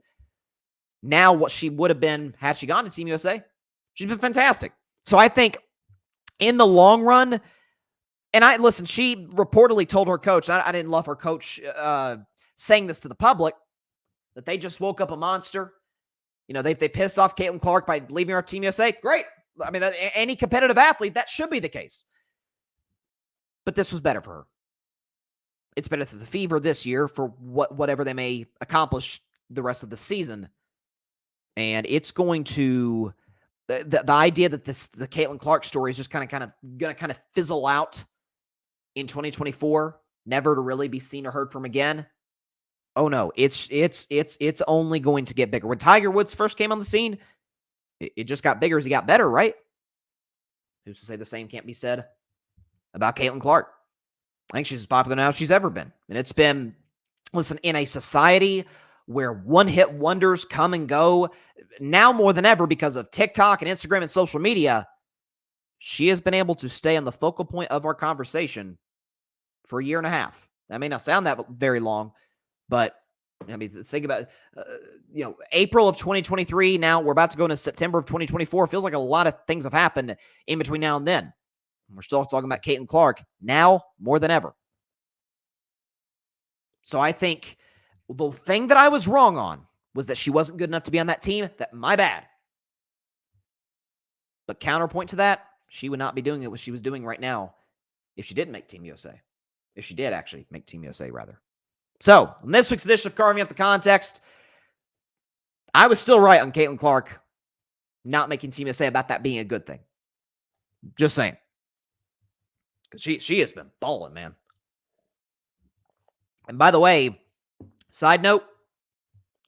now what she would have been had she gone to Team USA. She's been fantastic. So I think in the long run, and listen, she reportedly told her coach, I didn't love her coach saying this to the public, that they just woke up a monster. They pissed off Caitlin Clark by leaving our Team USA. Great. I mean, any competitive athlete, that should be the case. But this was better for her. It's better for the Fever this year for whatever they may accomplish the rest of the season. And it's going to, the idea that the Caitlin Clark story is just kind of going to fizzle out in 2024, never to really be seen or heard from again. Oh no, it's only going to get bigger. When Tiger Woods first came on the scene, it just got bigger as he got better, right? Who's to say the same can't be said about Caitlin Clark? I think she's as popular now as she's ever been. And it's been, listen, in a society where one-hit wonders come and go, now more than ever because of TikTok and Instagram and social media, she has been able to stay on the focal point of our conversation for a year and a half. That may not sound that very long, but I mean, think about, April of 2023. Now we're about to go into September of 2024. It feels like a lot of things have happened in between now and then. We're still talking about Caitlin Clark now more than ever. So I think the thing that I was wrong on was that she wasn't good enough to be on that team. That my bad. But counterpoint to that, she would not be doing it what she was doing right now if she didn't make Team USA. If she did actually make Team USA, rather. So, in this week's edition of Carving Up the Context, I was still right on Caitlin Clark not making Team USA about that being a good thing. Just saying. Because she has been balling, man. And by the way, side note,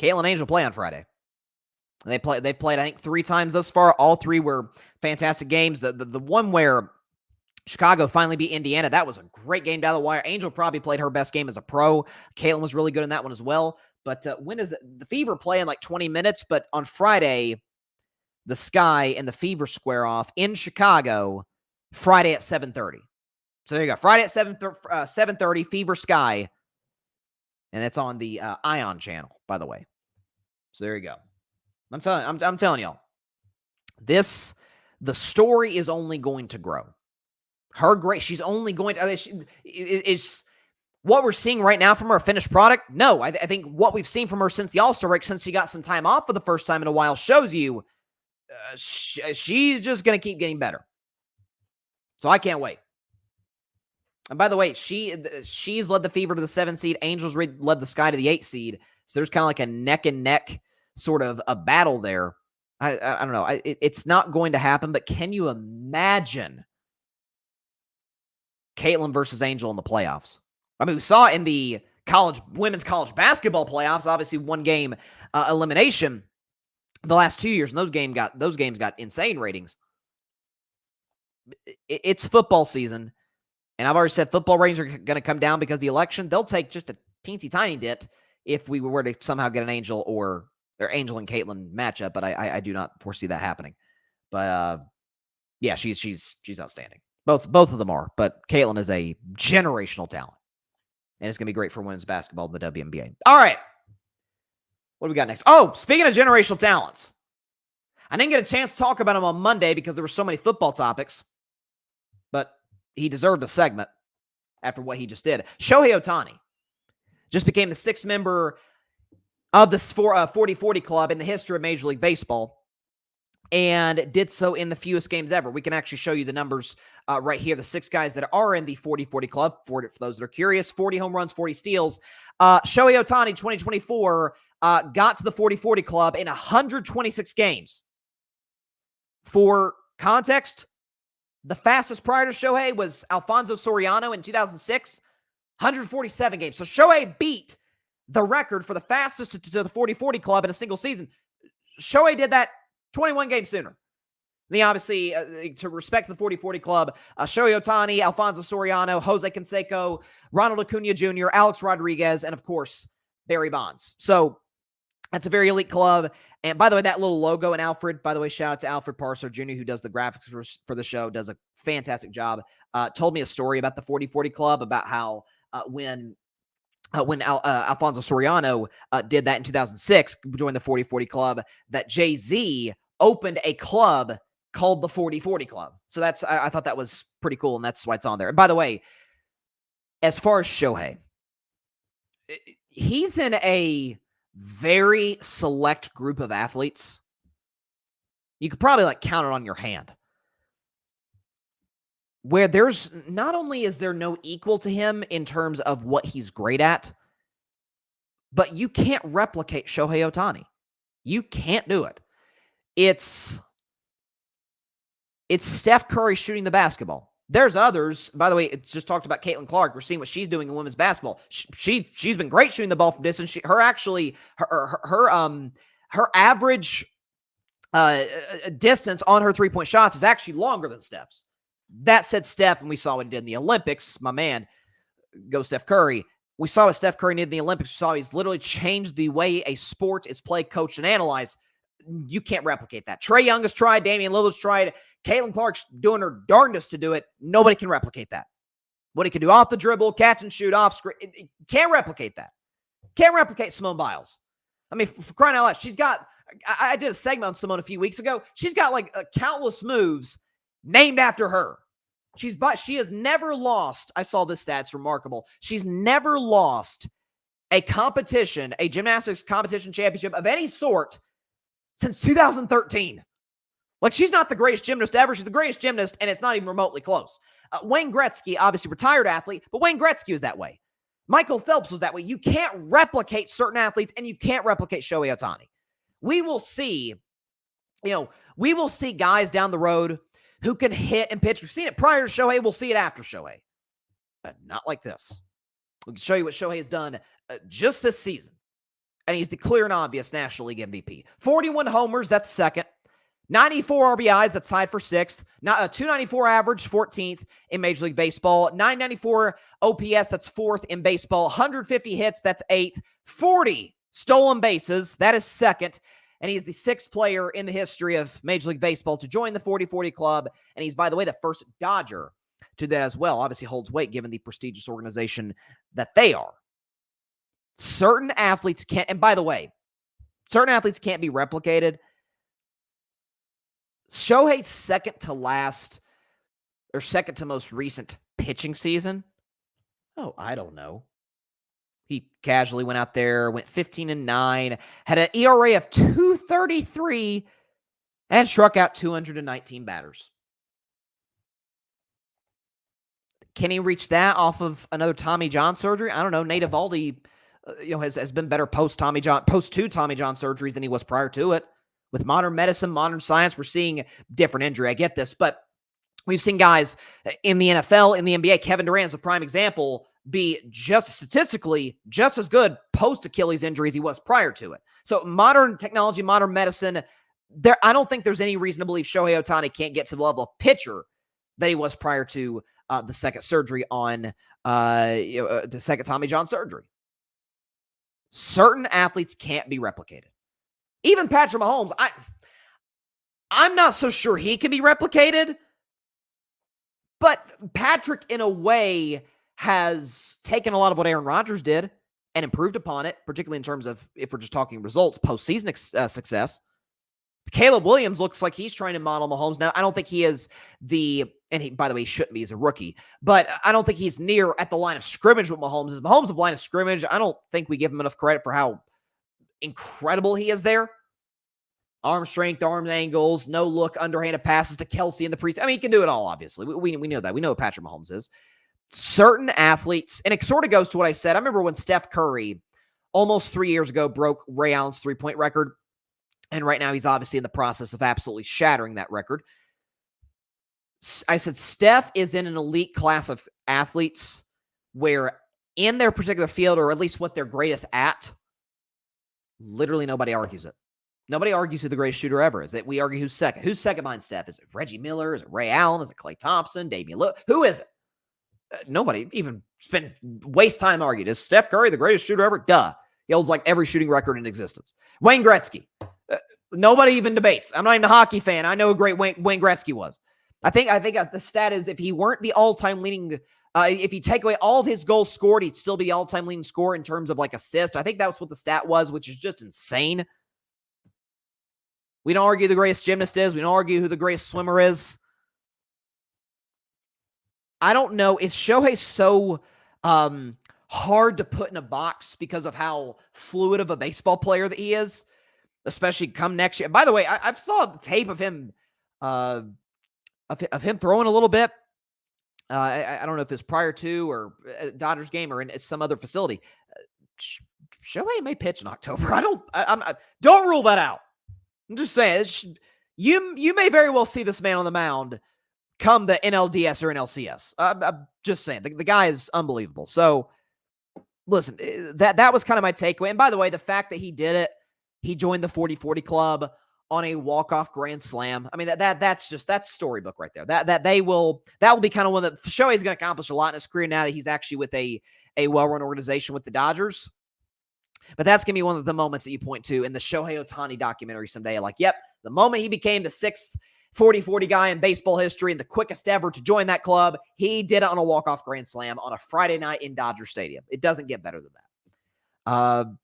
Caitlin and Angel play on Friday. They've played, I think, 3 times thus far. All 3 were fantastic games. The one where Chicago finally beat Indiana, that was a great game down the wire. Angel probably played her best game as a pro. Caitlin was really good in that one as well. But when is the Fever play in like 20 minutes? But on Friday, the Sky and the Fever square off in Chicago Friday at 7:30. So there you go. Friday at 7:30, Fever Sky. And it's on the Ion channel, by the way. So there you go. I'm telling y'all. The story is only going to grow. She's only going to, is what we're seeing right now from her a finished product? No, I think what we've seen from her since the All-Star break, since she got some time off for the first time in a while, shows you she's just going to keep getting better. So I can't wait. And by the way, she's led the Fever to the 7 seed. Angels led the Sky to the 8 seed. So there's kind of like a neck and neck sort of a battle there. I don't know. It's not going to happen, but can you imagine Caitlin versus Angel in the playoffs? I mean, we saw in the women's college basketball playoffs, obviously 1 game elimination the last 2 years, and those games got insane ratings. It's football season, and I've already said football ratings are going to come down because of the election. They'll take just a teensy tiny dip if we were to somehow get an Angel or Angel and Caitlin matchup, but I do not foresee that happening. But yeah, she's outstanding. Both of them are, but Caitlin is a generational talent. And it's going to be great for women's basketball in the WNBA. All right. What do we got next? Oh, speaking of generational talents, I didn't get a chance to talk about him on Monday because there were so many football topics, but he deserved a segment after what he just did. Shohei Ohtani just became the 6th member of the 40-40 club in the history of Major League Baseball, and did so in the fewest games ever. We can actually show you the numbers right here. The 6 guys that are in the 40-40 club, for those that are curious, 40 home runs, 40 steals. Shohei Ohtani, 2024, got to the 40-40 club in 126 games. For context, the fastest prior to Shohei was Alfonso Soriano in 2006, 147 games. So Shohei beat the record for the fastest to the 40-40 club in a single season. Shohei did that 21 games sooner. Then obviously, to respect the 40-40 club, Shohei Ohtani, Alfonso Soriano, Jose Canseco, Ronald Acuna Jr., Alex Rodriguez, and of course, Barry Bonds. So that's a very elite club. And by the way, that little logo in Alfred, by the way, shout out to Alfred Parser Jr., who does the graphics for the show, does a fantastic job. Told me a story about the 40-40 club, about how when Alfonso Soriano did that in 2006, joined the 40-40 club, that Jay-Z opened a club called the 40-40 club. So I thought that was pretty cool, and that's why it's on there. And by the way, as far as Shohei, he's in a very select group of athletes. You could probably count it on your hand, where there's not only is there no equal to him in terms of what he's great at, but you can't replicate Shohei Ohtani. You can't do it. It's Steph Curry shooting the basketball. There's others. By the way, it's just talked about Caitlin Clark. We're seeing what she's doing in women's basketball. She's been great shooting the ball from distance. Her average distance on her 3-point shots is actually longer than Steph's. That said, Steph, and we saw what he did in the Olympics, my man, go Steph Curry. We saw what Steph Curry did in the Olympics. We saw he's literally changed the way a sport is played, coached, and analyzed. You can't replicate that. Trae Young has tried. Damian Lillard's tried. Caitlin Clark's doing her darndest to do it. Nobody can replicate that. What he can do off the dribble, catch and shoot, off screen, can't replicate that. Can't replicate Simone Biles. I mean, for crying out loud, she's got, I did a segment on Simone a few weeks ago. She's got countless moves named after her. She has never lost. I saw this stats remarkable. She's never lost a competition, a gymnastics competition championship of any sort since 2013. She's not the greatest gymnast ever. She's the greatest gymnast, and it's not even remotely close. Wayne Gretzky, obviously retired athlete, but Wayne Gretzky was that way. Michael Phelps was that way. You can't replicate certain athletes, and you can't replicate Shohei Ohtani. We will see, we will see guys down the road who can hit and pitch. We've seen it prior to Shohei. We'll see it after Shohei. Not like this. We can show you what Shohei has done just this season. And he's the clear and obvious National League MVP. 41 homers, that's second. 94 RBIs, that's tied for sixth. 294 average, 14th in Major League Baseball. 994 OPS, that's fourth in baseball. 150 hits, that's eighth. 40 stolen bases, that is second. And he's the sixth player in the history of Major League Baseball to join the 40-40 club. And he's, by the way, the first Dodger to that as well. Obviously holds weight given the prestigious organization that they are. Certain athletes can't, and by the way, certain athletes can't be replicated. Shohei's second to last or second to most recent pitching season. Oh, I don't know. He casually went out there, went 15-9, had an ERA of 2.33, and struck out 219 batters. Can he reach that off of another Tommy John surgery? I don't know. Nate Eovaldi, has been better post two Tommy John surgeries than he was prior to it. With modern medicine, modern science, we're seeing different injury. I get this, but we've seen guys in the NFL, in the NBA. Kevin Durant is a prime example. Be just statistically just as good post Achilles injury as he was prior to it. So modern technology, modern medicine. I don't think there's any reason to believe Shohei Ohtani can't get to the level of pitcher that he was prior to the second surgery on the second Tommy John surgery. Certain athletes can't be replicated. Even Patrick Mahomes, I'm not so sure he can be replicated, but Patrick, in a way, has taken a lot of what Aaron Rodgers did and improved upon it, particularly in terms of, if we're just talking results, postseason success. Caleb Williams looks like he's trying to model Mahomes. Now, I don't think he is and he, by the way, he shouldn't be as a rookie, but I don't think he's near at the line of scrimmage with Mahomes. As Mahomes of line of scrimmage, I don't think we give him enough credit for how incredible he is there. Arm strength, arm angles, no look, underhanded passes to Kelsey in the preseason. I mean, he can do it all, obviously. We know that. We know what Patrick Mahomes is. Certain athletes, and it sort of goes to what I said. I remember when Steph Curry, almost 3 years ago, broke Ray Allen's three-point record. And right now, he's obviously in the process of absolutely shattering that record. I said Steph is in an elite class of athletes where in their particular field, or at least what they're greatest at, literally nobody argues it. Nobody argues who the greatest shooter ever is. That we argue who's second. Who's second behind Steph? Is it Reggie Miller? Is it Ray Allen? Is it Klay Thompson? Damian Lillard? Who is it? Nobody even waste time arguing. Is Steph Curry the greatest shooter ever? Duh. He holds like every shooting record in existence. Wayne Gretzky. Nobody even debates. I'm not even a hockey fan. I know how great Wayne Gretzky was. I think the stat is if he weren't the all-time leading, if you take away all of his goals scored, he'd still be the all-time leading scorer in terms of like assists. I think that was what the stat was, which is just insane. We don't argue the greatest gymnast is. We don't argue who the greatest swimmer is. I don't know. Is Shohei so hard to put in a box because of how fluid of a baseball player that he is, especially come next year? By the way, I've saw the tape of him of him throwing a little bit. I don't know if it's prior to or a Dodgers game or in some other facility. Shohei may pitch in October. I don't rule that out. I'm just saying, you may very well see this man on the mound come the NLDS or NLCS. I'm just saying, the guy is unbelievable. So, listen, that was kind of my takeaway. And by the way, the fact that he did it, he joined the 40-40 club on a walk-off grand slam. I mean, that's storybook right there. That will be kind of one that Shohei's going to accomplish a lot in his career now that he's actually with a well-run organization with the Dodgers. But that's going to be one of the moments that you point to in the Shohei Ohtani documentary someday. Like, yep, the moment he became the sixth 40-40 guy in baseball history and the quickest ever to join that club, he did it on a walk-off grand slam on a Friday night in Dodger Stadium. It doesn't get better than that.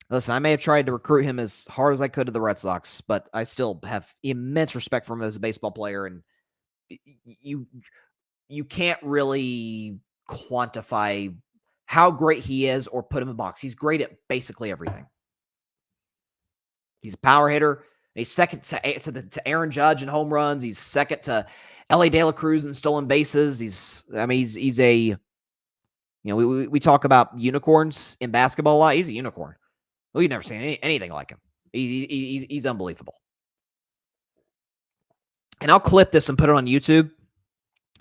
Listen, I may have tried to recruit him as hard as I could to the Red Sox, but I still have immense respect for him as a baseball player, and you can't really quantify how great he is or put him in a box. He's great at basically everything. He's a power hitter. He's second to Aaron Judge in home runs. He's second to L.A. De La Cruz in stolen bases. He's a, you know, we talk about unicorns in basketball a lot. He's a unicorn. We've never seen anything like him. He's unbelievable. And I'll clip this and put it on YouTube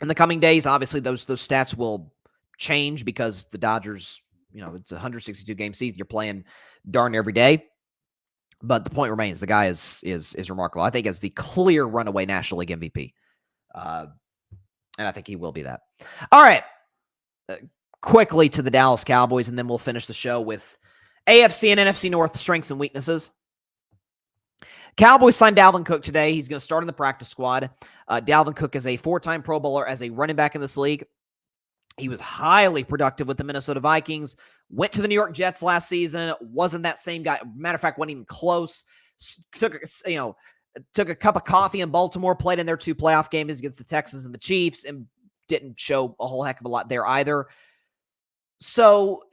in the coming days. Obviously, those stats will change because the Dodgers, you know, it's a 162-game season. You're playing darn every day. But the point remains, the guy is remarkable. I think as the clear runaway National League MVP. And I think he will be that. All right. Quickly to the Dallas Cowboys, and then we'll finish the show with AFC and NFC North strengths and weaknesses. Cowboys signed Dalvin Cook today. He's going to start in the practice squad. Dalvin Cook is a 4-time Pro Bowler as a running back in this league. He was highly productive with the Minnesota Vikings. Went to the New York Jets last season. Wasn't that same guy. Matter of fact, wasn't even close. Took a cup of coffee in Baltimore. Played in their 2 playoff games against the Texans and the Chiefs, and didn't show a whole heck of a lot there either. So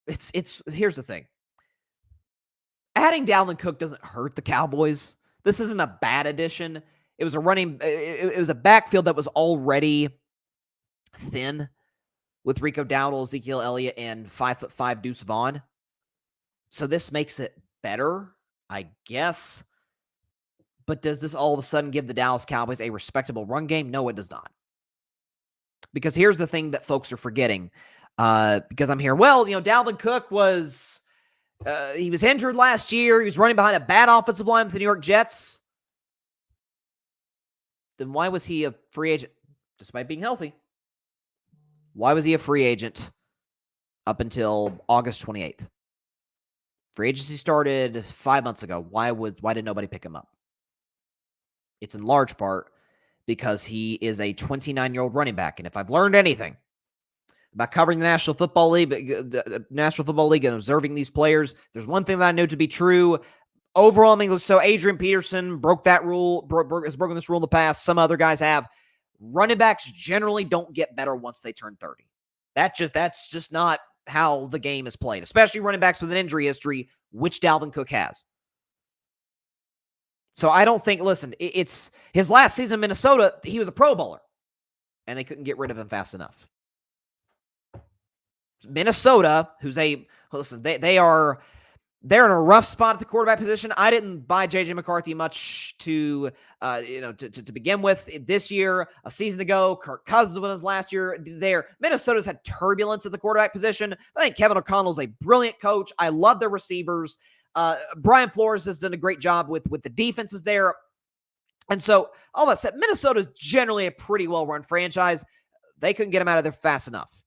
it's here's the thing. Adding Dalvin Cook doesn't hurt the Cowboys. This isn't a bad addition. It was a backfield that was already thin with Rico Dowdle, Ezekiel Elliott, and 5'5" Deuce Vaughn. So this makes it better, I guess. But does this all of a sudden give the Dallas Cowboys a respectable run game? No, it does not. Because here's the thing that folks are forgetting. Because I'm here, well, you know, Dalvin Cook was he was injured last year. He was running behind a bad offensive line with the New York Jets. Then why was he a free agent despite being healthy? Why was he a free agent up until August 28th? Free agency started 5 months ago. Why did nobody pick him up? It's in large part because he is a 29-year-old running back. And if I've learned anything about covering the National Football League and observing these players, there's one thing that I know to be true. Overwhelmingly so, Adrian Peterson broke that rule, has broken this rule in the past. Some other guys have. Running backs generally don't get better once they turn 30. That's just not how the game is played, especially running backs with an injury history, which Dalvin Cook has. So I don't think, listen, it's his last season in Minnesota, he was a Pro Bowler, and they couldn't get rid of him fast enough. Minnesota, they're in a rough spot at the quarterback position. I didn't buy J.J. McCarthy much to begin with this year. A season ago, Kirk Cousins was last year there. Minnesota's had turbulence at the quarterback position. I think Kevin O'Connell's a brilliant coach. I love their receivers. Brian Flores has done a great job with the defenses there. And so, all that said, Minnesota's generally a pretty well-run franchise. They couldn't get him out of there fast enough.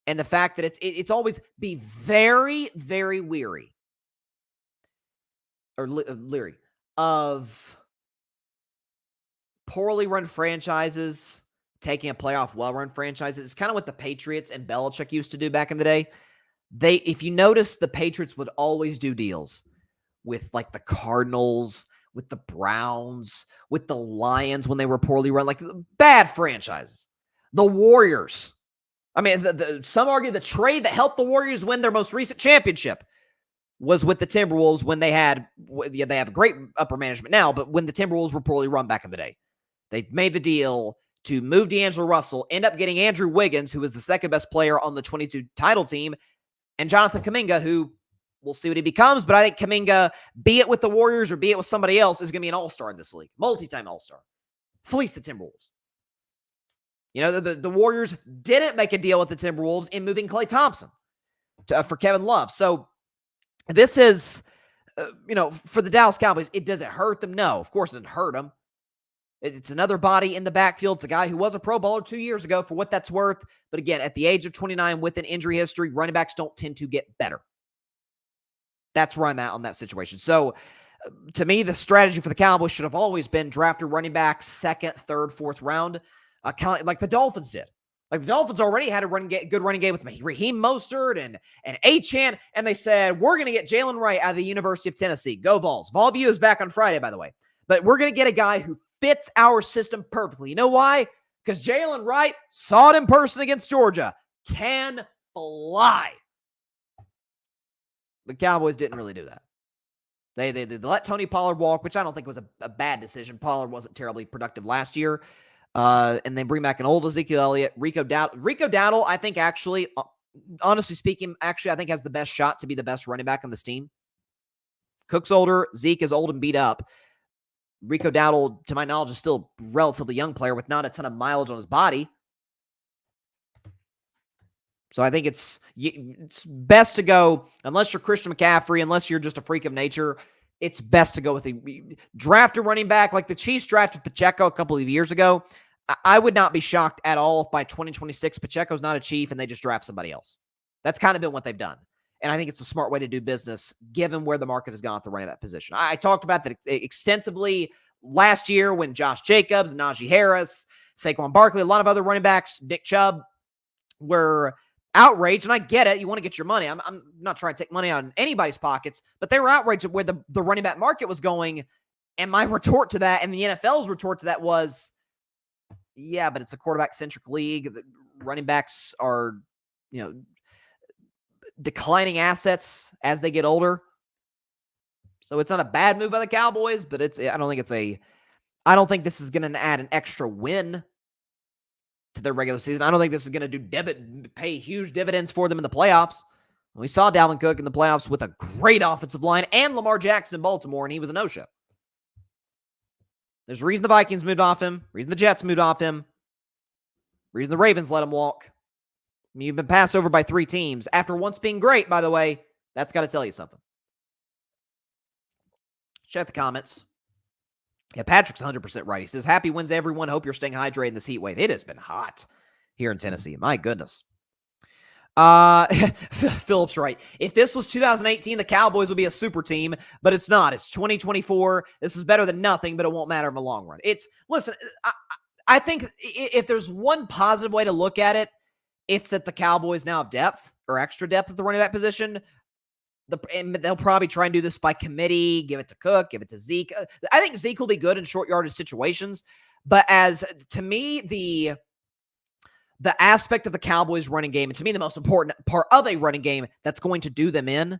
And the fact that it's always be very, very weary or leery of poorly run franchises taking a playoff well-run franchises. It's kind of what the Patriots and Belichick used to do back in the day. If you notice, the Patriots would always do deals with like the Cardinals, with the Browns, with the Lions when they were poorly run, like bad franchises. The Warriors. I mean, some argue the trade that helped the Warriors win their most recent championship was with the Timberwolves when they have a great upper management now, but when the Timberwolves were poorly run back in the day. They made the deal to move D'Angelo Russell, end up getting Andrew Wiggins, who was the second best player on the 22 title team, and Jonathan Kuminga, who we'll see what he becomes, but I think Kuminga, be it with the Warriors or be it with somebody else, is going to be an all-star in this league. Multi-time all-star. Fleece the Timberwolves. You know, the Warriors didn't make a deal with the Timberwolves in moving Klay Thompson for Kevin Love. So this is, for the Dallas Cowboys, does it hurt them? No, of course it didn't hurt them. It's another body in the backfield. It's a guy who was a Pro Bowler 2 years ago for what that's worth. But again, at the age of 29 with an injury history, running backs don't tend to get better. That's where I'm at on that situation. So to me, the strategy for the Cowboys should have always been draft a running back second, third, fourth round, kind of like the Dolphins did. Like the Dolphins already had a good running game with Raheem Mostert and Achane, and they said, we're going to get Jalen Wright out of the University of Tennessee. Go Vols. Volview is back on Friday, by the way. But we're going to get a guy who fits our system perfectly. You know why? Because Jalen Wright saw it in person against Georgia. Can fly. The Cowboys didn't really do that. They let Tony Pollard walk, which I don't think was a bad decision. Pollard wasn't terribly productive last year. And they bring back an old Ezekiel Elliott. Rico Dowdle, I think actually, honestly speaking, I think has the best shot to be the best running back on this team. Cook's older. Zeke is old and beat up. Rico Dowdle, to my knowledge, is still a relatively young player with not a ton of mileage on his body. So I think it's best to go, unless you're Christian McCaffrey, unless you're just a freak of nature, it's best to go with a draft a running back like the Chiefs drafted Pacheco a couple of years ago. I would not be shocked at all if by 2026 Pacheco's not a Chief and they just draft somebody else. That's kind of been what they've done. And I think it's a smart way to do business given where the market has gone at the running back position. I talked about that extensively last year when Josh Jacobs, Najee Harris, Saquon Barkley, a lot of other running backs, Nick Chubb, were outraged, and I get it. You want to get your money. I'm not trying to take money out of anybody's pockets, but they were outraged at where the running back market was going. And my retort to that, and the NFL's retort to that was, yeah, but it's a quarterback-centric league. The running backs are, declining assets as they get older. So it's not a bad move by the Cowboys, but I don't think this is going to add an extra win to their regular season. I don't think this is going to pay huge dividends for them in the playoffs. We saw Dalvin Cook in the playoffs with a great offensive line and Lamar Jackson in Baltimore, and he was a no-show. There's a reason the Vikings moved off him, reason the Jets moved off him, reason the Ravens let him walk. You've been passed over by 3 teams. After once being great, by the way, that's got to tell you something. Check the comments. Yeah, Patrick's 100% right. He says, happy Wednesday, everyone. Hope you're staying hydrated in this heat wave. It has been hot here in Tennessee. My goodness. Philip's right. If this was 2018, the Cowboys would be a super team, but it's not. It's 2024. This is better than nothing, but it won't matter in the long run. Listen, I think if there's one positive way to look at it, it's that the Cowboys now have depth or extra depth at the running back position. And they'll probably try and do this by committee, give it to Cook, give it to Zeke. I think Zeke will be good in short yardage situations. But to me, the aspect of the Cowboys running game, and to me, the most important part of a running game that's going to do them in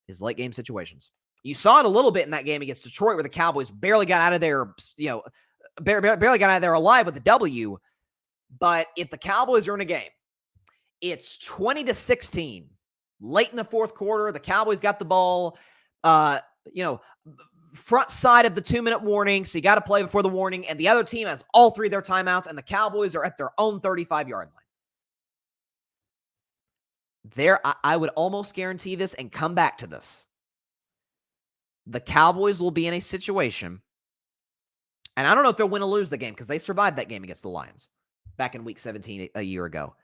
is late game situations. You saw it a little bit in that game against Detroit where the Cowboys barely got out of there, barely got out of there alive with a W. But if the Cowboys are in a game, it's 20-16. Late in the fourth quarter, the Cowboys got the ball, front side of the 2-minute warning. So you got to play before the warning. And the other team has all 3 of their timeouts, and the Cowboys are at their own 35-yard line. I would almost guarantee this and come back to this. The Cowboys will be in a situation, and I don't know if they'll win or lose the game because they survived that game against the Lions back in week 17 a year ago.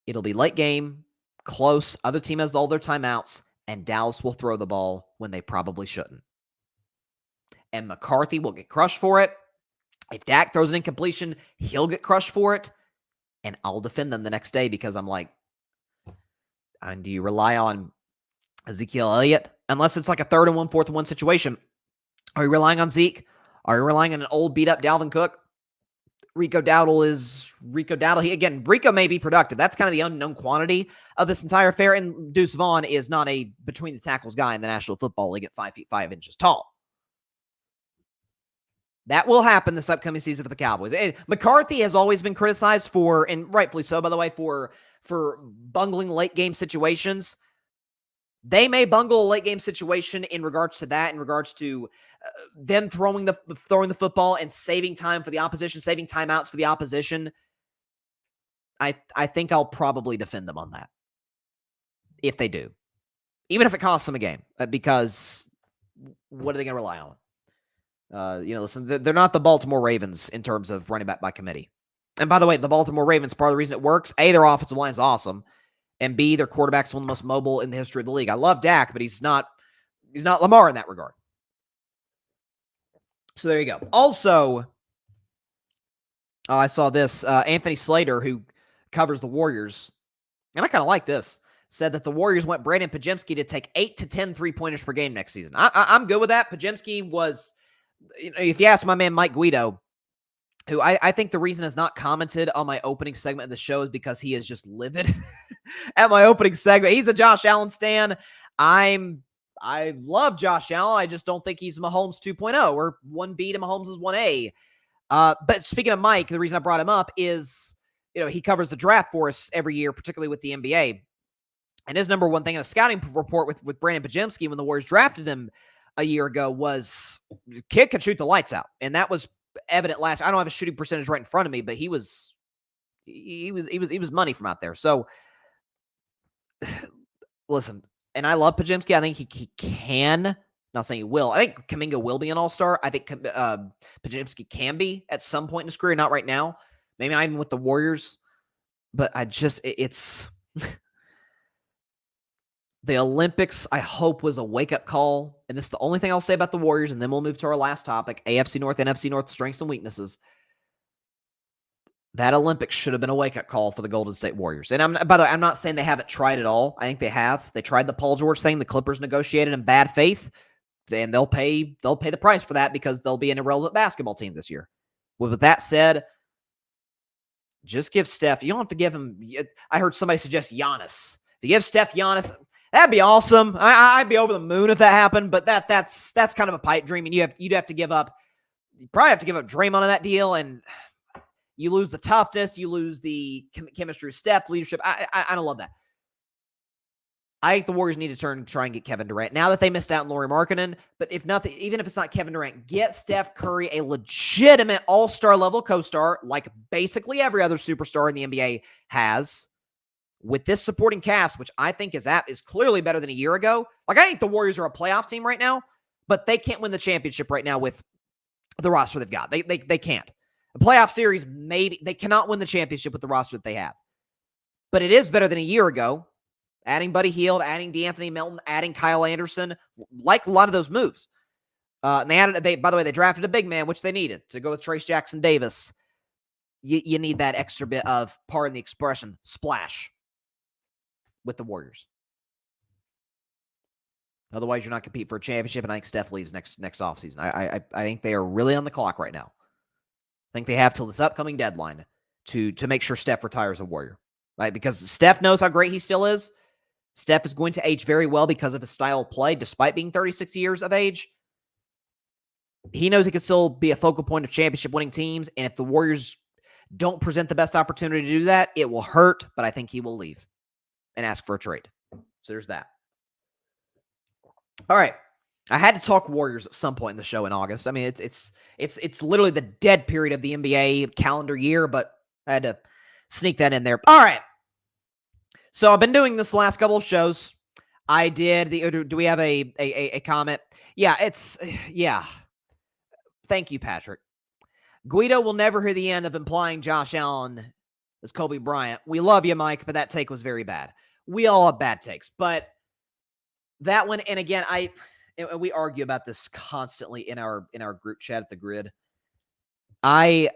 It'll be late game, close, other team has all their timeouts, and Dallas will throw the ball when they probably shouldn't. And McCarthy will get crushed for it. If Dak throws an incompletion, he'll get crushed for it. And I'll defend them the next day because I'm like, and do you rely on Ezekiel Elliott? Unless it's like a 3rd and 1, 4th and 1 situation. Are you relying on Zeke? Are you relying on an old beat-up Dalvin Cook? Rico Dowdle. Rico may be productive. That's kind of the unknown quantity of this entire affair. And Deuce Vaughn is not a between the tackles guy in the National Football League at 5 feet 5 inches tall. That will happen this upcoming season for the Cowboys. McCarthy has always been criticized for, and rightfully so, by the way, for bungling late game situations. They may bungle a late game situation in regards to that, in regards to them throwing the football and saving time for the opposition, saving timeouts for the opposition. I think I'll probably defend them on that if they do, even if it costs them a game, because what are they going to rely on? Listen, they're not the Baltimore Ravens in terms of running back by committee. And by the way, the Baltimore Ravens, part of the reason it works, A, their offensive line is awesome, and B, their quarterback's one of the most mobile in the history of the league. I love Dak, but he's not Lamar in that regard. So there you go. Also, I saw this. Anthony Slater, who covers the Warriors, and I kind of like this, said that the Warriors want Brandon Pajemski to take 8 to 10 3-pointers per game next season. I'm good with that. Pajemski was, if you ask my man Mike Guido, who I think the reason has not commented on my opening segment of the show is because he is just livid at my opening segment. He's a Josh Allen stan. I'm I love Josh Allen. I just don't think he's Mahomes 2.0 or 1B to Mahomes is 1A. But speaking of Mike, the reason I brought him up is, he covers the draft for us every year, particularly with the NBA. And his number one thing in a scouting report with Brandon Pajemski when the Warriors drafted him a year ago was the kid could shoot the lights out. And that was evident last. I don't have a shooting percentage right in front of me, but he was money from out there. So listen, and I love Pajemski. I think he can. Not saying he will. I think Kuminga will be an all-star. I think Pajemski can be at some point in his career, not right now. Maybe not even with the Warriors. But it's the Olympics, I hope, was a wake-up call. And this is the only thing I'll say about the Warriors, and then we'll move to our last topic, AFC North, NFC North, strengths and weaknesses. That Olympics should have been a wake-up call for the Golden State Warriors. And by the way, I'm not saying they haven't tried at all. I think they have. They tried the Paul George thing. The Clippers negotiated in bad faith. And they'll pay the price for that because they'll be an irrelevant basketball team this year. With that said, just give Steph. You don't have to give him. I heard somebody suggest Giannis. If you give Steph Giannis, that'd be awesome. I'd be over the moon if that happened. But that's kind of a pipe dream, and you'd have to give up. You probably have to give up Draymond on that deal, and you lose the toughness, you lose the chemistry, step, leadership. I don't love that. I think the Warriors need to try and get Kevin Durant. Now that they missed out on Lauri Markkanen, but if nothing, even if it's not Kevin Durant, get Steph Curry a legitimate all-star level co-star, like basically every other superstar in the NBA has, with this supporting cast, which I think is clearly better than a year ago. Like, I think the Warriors are a playoff team right now, but they can't win the championship right now with the roster they've got. They can't. A playoff series, maybe. They cannot win the championship with the roster that they have. But it is better than a year ago. Adding Buddy Hield, adding DeAnthony Melton, adding Kyle Anderson, like a lot of those moves. And by the way, they drafted a big man, which they needed to go with Trace Jackson Davis. You need that extra bit of, pardon the expression, splash with the Warriors. Otherwise, you're not competing for a championship, and I think Steph leaves next offseason. I think they are really on the clock right now. I think they have till this upcoming deadline to make sure Steph retires a Warrior, right? Because Steph knows how great he still is. Steph is going to age very well because of his style of play, despite being 36 years of age. He knows he can still be a focal point of championship-winning teams, and if the Warriors don't present the best opportunity to do that, it will hurt, but I think he will leave and ask for a trade. So there's that. All right. I had to talk Warriors at some point in the show in August. I mean, it's literally the dead period of the NBA calendar year, but I had to sneak that in there. All right. So I've been doing this last couple of shows. I did do we have a comment? Yeah. Thank you, Patrick. Guido will never hear the end of implying Josh Allen as Kobe Bryant. We love you, Mike, but that take was very bad. We all have bad takes, but that one, and again, we argue about this constantly in our group chat at the Grid. I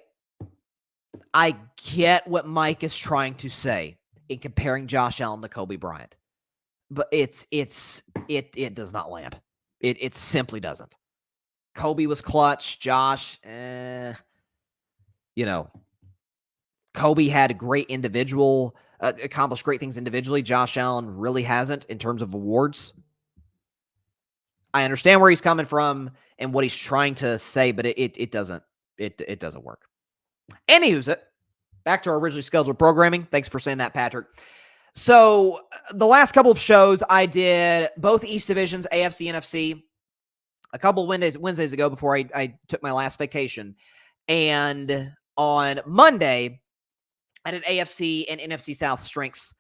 get what Mike is trying to say in comparing Josh Allen to Kobe Bryant, but it does not land. It simply doesn't. Kobe was clutch. Josh, Kobe had a great individual, accomplished great things individually. Josh Allen really hasn't in terms of awards. I understand where he's coming from and what he's trying to say, but it doesn't work. Anywho's it. Back to our originally scheduled programming. Thanks for saying that, Patrick. So the last couple of shows, I did both East Divisions, AFC, NFC, a couple of Wednesdays ago before I took my last vacation. And on Monday, I did AFC and NFC South strengths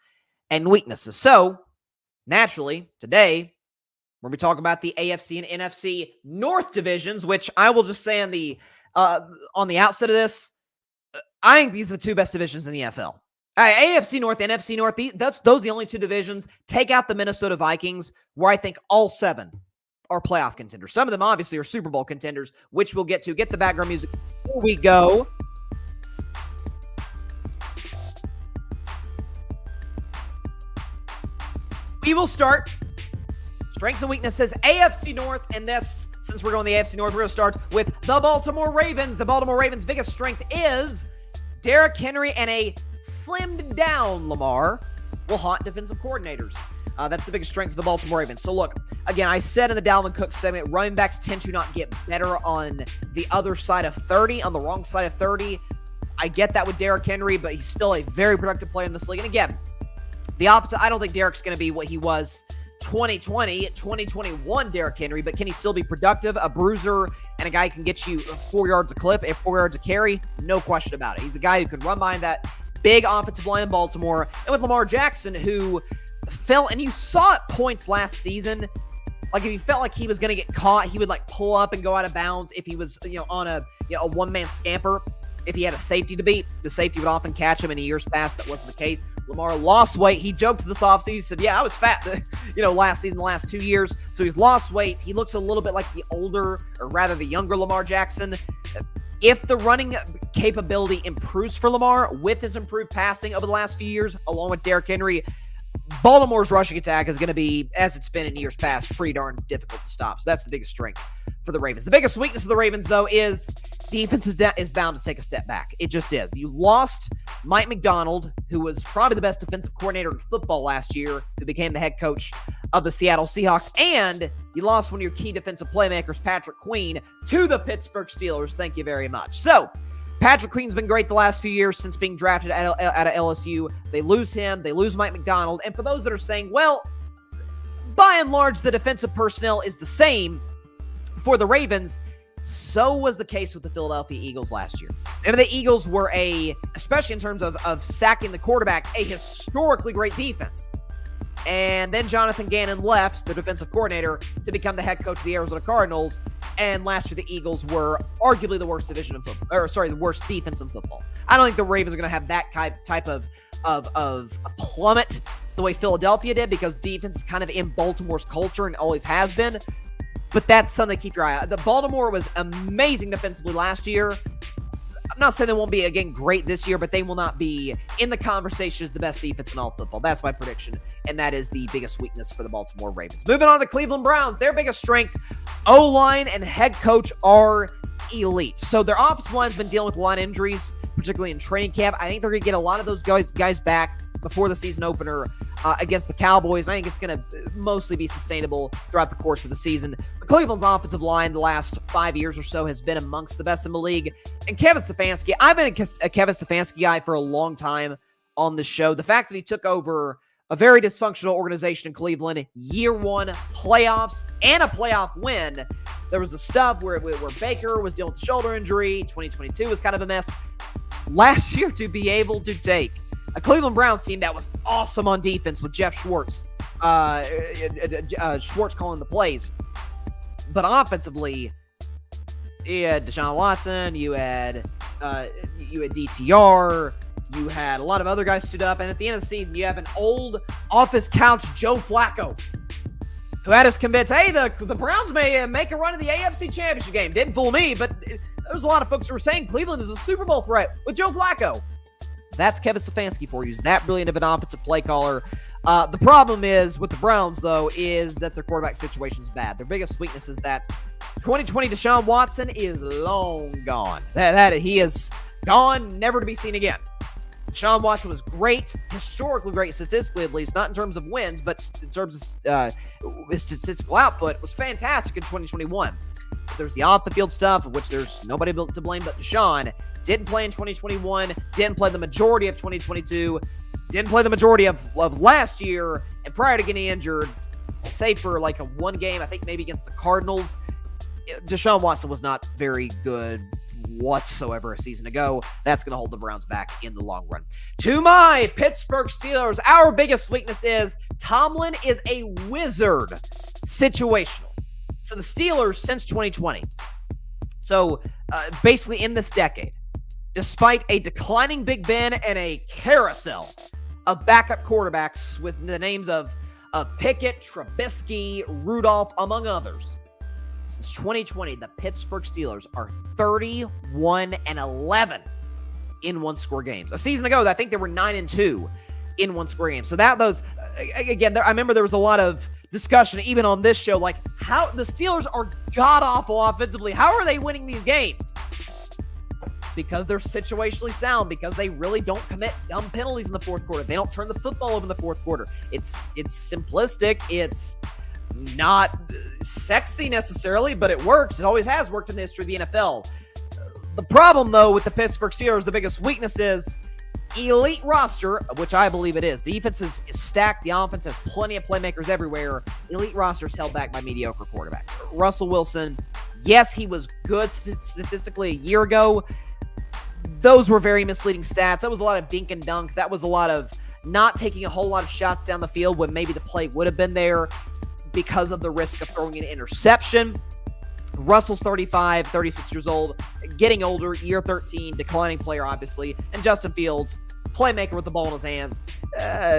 and weaknesses. So naturally, today, we're going to talk about the AFC and NFC North divisions, which I will just say on the outset of this, I think these are the two best divisions in the NFL. AFC North, NFC North, those are the only two divisions. Take out the Minnesota Vikings, where I think all seven are playoff contenders. Some of them obviously are Super Bowl contenders, which we'll get to. Get the background music before we go. We will start strengths and weaknesses, AFC North, and this, since we're going the AFC North, we're going to start with the Baltimore Ravens. The Baltimore Ravens' biggest strength is Derrick Henry, and a slimmed down Lamar will haunt defensive coordinators. That's the biggest strength of the Baltimore Ravens. So look, again, I said in the Dalvin Cook segment, running backs tend to not get better on the other side of 30, on the wrong side of 30. I get that with Derrick Henry, but he's still a very productive player in this league. And again, the opposite, I don't think Derrick's going to be what he was 2020, 2021 Derrick Henry, but can he still be productive, a bruiser, and a guy who can get you 4 yards a clip and 4 yards a carry? No question about it. He's a guy who can run behind that big offensive line in Baltimore. And with Lamar Jackson, who fell, and you saw at points last season, like if he felt like he was going to get caught, he would like pull up and go out of bounds if he was, on a one-man scamper. If he had a safety to beat, the safety would often catch him. In years past, that wasn't the case. Lamar lost weight. He joked this offseason. He said, yeah, I was fat, last season, the last 2 years. So he's lost weight. He looks a little bit like the older, or rather the younger Lamar Jackson. If the running capability improves for Lamar with his improved passing over the last few years, along with Derrick Henry, Baltimore's rushing attack is going to be, as it's been in years past, pretty darn difficult to stop. So that's the biggest strength for the Ravens. The biggest weakness of the Ravens, though, is defense is bound to take a step back. It just is. You lost Mike McDonald, who was probably the best defensive coordinator in football last year, who became the head coach of the Seattle Seahawks, and you lost one of your key defensive playmakers, Patrick Queen, to the Pittsburgh Steelers. Thank you very much. So, Patrick Queen's been great the last few years since being drafted out of LSU. They lose him. They lose Mike McDonald. And for those that are saying, well, by and large, the defensive personnel is the same for the Ravens, so was the case with the Philadelphia Eagles last year. And the Eagles were especially in terms of sacking the quarterback, a historically great defense. And then Jonathan Gannon left, the defensive coordinator, to become the head coach of the Arizona Cardinals. And last year, the Eagles were arguably the worst division in football, the worst defense in football. I don't think the Ravens are going to have that type of plummet the way Philadelphia did, because defense is kind of in Baltimore's culture and always has been. But that's something to keep your eye on. The Baltimore was amazing defensively last year. I'm not saying they won't be, again, great this year, but they will not be in the conversation as the best defense in all football. That's my prediction, and that is the biggest weakness for the Baltimore Ravens. Moving on to the Cleveland Browns, their biggest strength, O-line and head coach are elite. So their offensive line's been dealing with a lot of injuries, particularly in training camp. I think they're going to get a lot of those guys back before the season opener against the Cowboys. I think it's going to mostly be sustainable throughout the course of the season. But Cleveland's offensive line the last 5 years or so has been amongst the best in the league. And Kevin Stefanski, I've been a Kevin Stefanski guy for a long time on the show. The fact that he took over a very dysfunctional organization in Cleveland, year one, playoffs, and a playoff win. There was the stuff where Baker was dealing with a shoulder injury. 2022 was kind of a mess. Last year, to be able to take a Cleveland Browns team that was awesome on defense with Jeff Schwartz, Schwartz calling the plays. But offensively, you had Deshaun Watson, you had DTR, you had a lot of other guys stood up, and at the end of the season, you have an old office couch Joe Flacco, who had us convinced, hey, the Browns may make a run to the AFC Championship game. Didn't fool me, but there was a lot of folks who were saying Cleveland is a Super Bowl threat with Joe Flacco. That's Kevin Stefanski for you. He's that brilliant of an offensive play caller. The problem is with the Browns, though, is that their quarterback situation is bad. Their biggest weakness is that 2020 Deshaun Watson is long gone. That he is gone, never to be seen again. Deshaun Watson was great, historically great, statistically at least, not in terms of wins, but in terms of his statistical output, was fantastic in 2021. But there's the off-the-field stuff, of which there's nobody to blame but Deshaun. Didn't play in 2021, didn't play the majority of 2022, didn't play the majority of last year, and prior to getting injured, save for like a one game, I think maybe against the Cardinals, Deshaun Watson was not very good whatsoever a season ago. That's going to hold the Browns back in the long run. To my Pittsburgh Steelers, our biggest weakness is Tomlin is a wizard situational. So the Steelers since 2020, so basically in this decade, despite a declining Big Ben and a carousel of backup quarterbacks with the names of Pickett, Trubisky, Rudolph, among others, since 2020, the Pittsburgh Steelers are 31-11 in one-score games. A season ago, I think they were 9-2 in one-score games. So that was, again, I remember there was a lot of discussion, even on this show, like how the Steelers are god-awful offensively. How are they winning these games? Because they're situationally sound, because they really don't commit dumb penalties in the fourth quarter. They don't turn the football over in the fourth quarter. It's simplistic. It's not sexy necessarily, but it works. It always has worked in the history of the NFL. The problem, though, with the Pittsburgh Steelers, the biggest weakness is elite roster, which I believe it is. The defense is stacked. The offense has plenty of playmakers everywhere. Elite rosters held back by mediocre quarterbacks. Russell Wilson, yes, he was good statistically a year ago. Those were very misleading stats. That was a lot of dink and dunk. That was a lot of not taking a whole lot of shots down the field when maybe the play would have been there because of the risk of throwing an interception. Russell's 35, 36 years old, getting older, year 13, declining player, obviously. And Justin Fields, playmaker with the ball in his hands,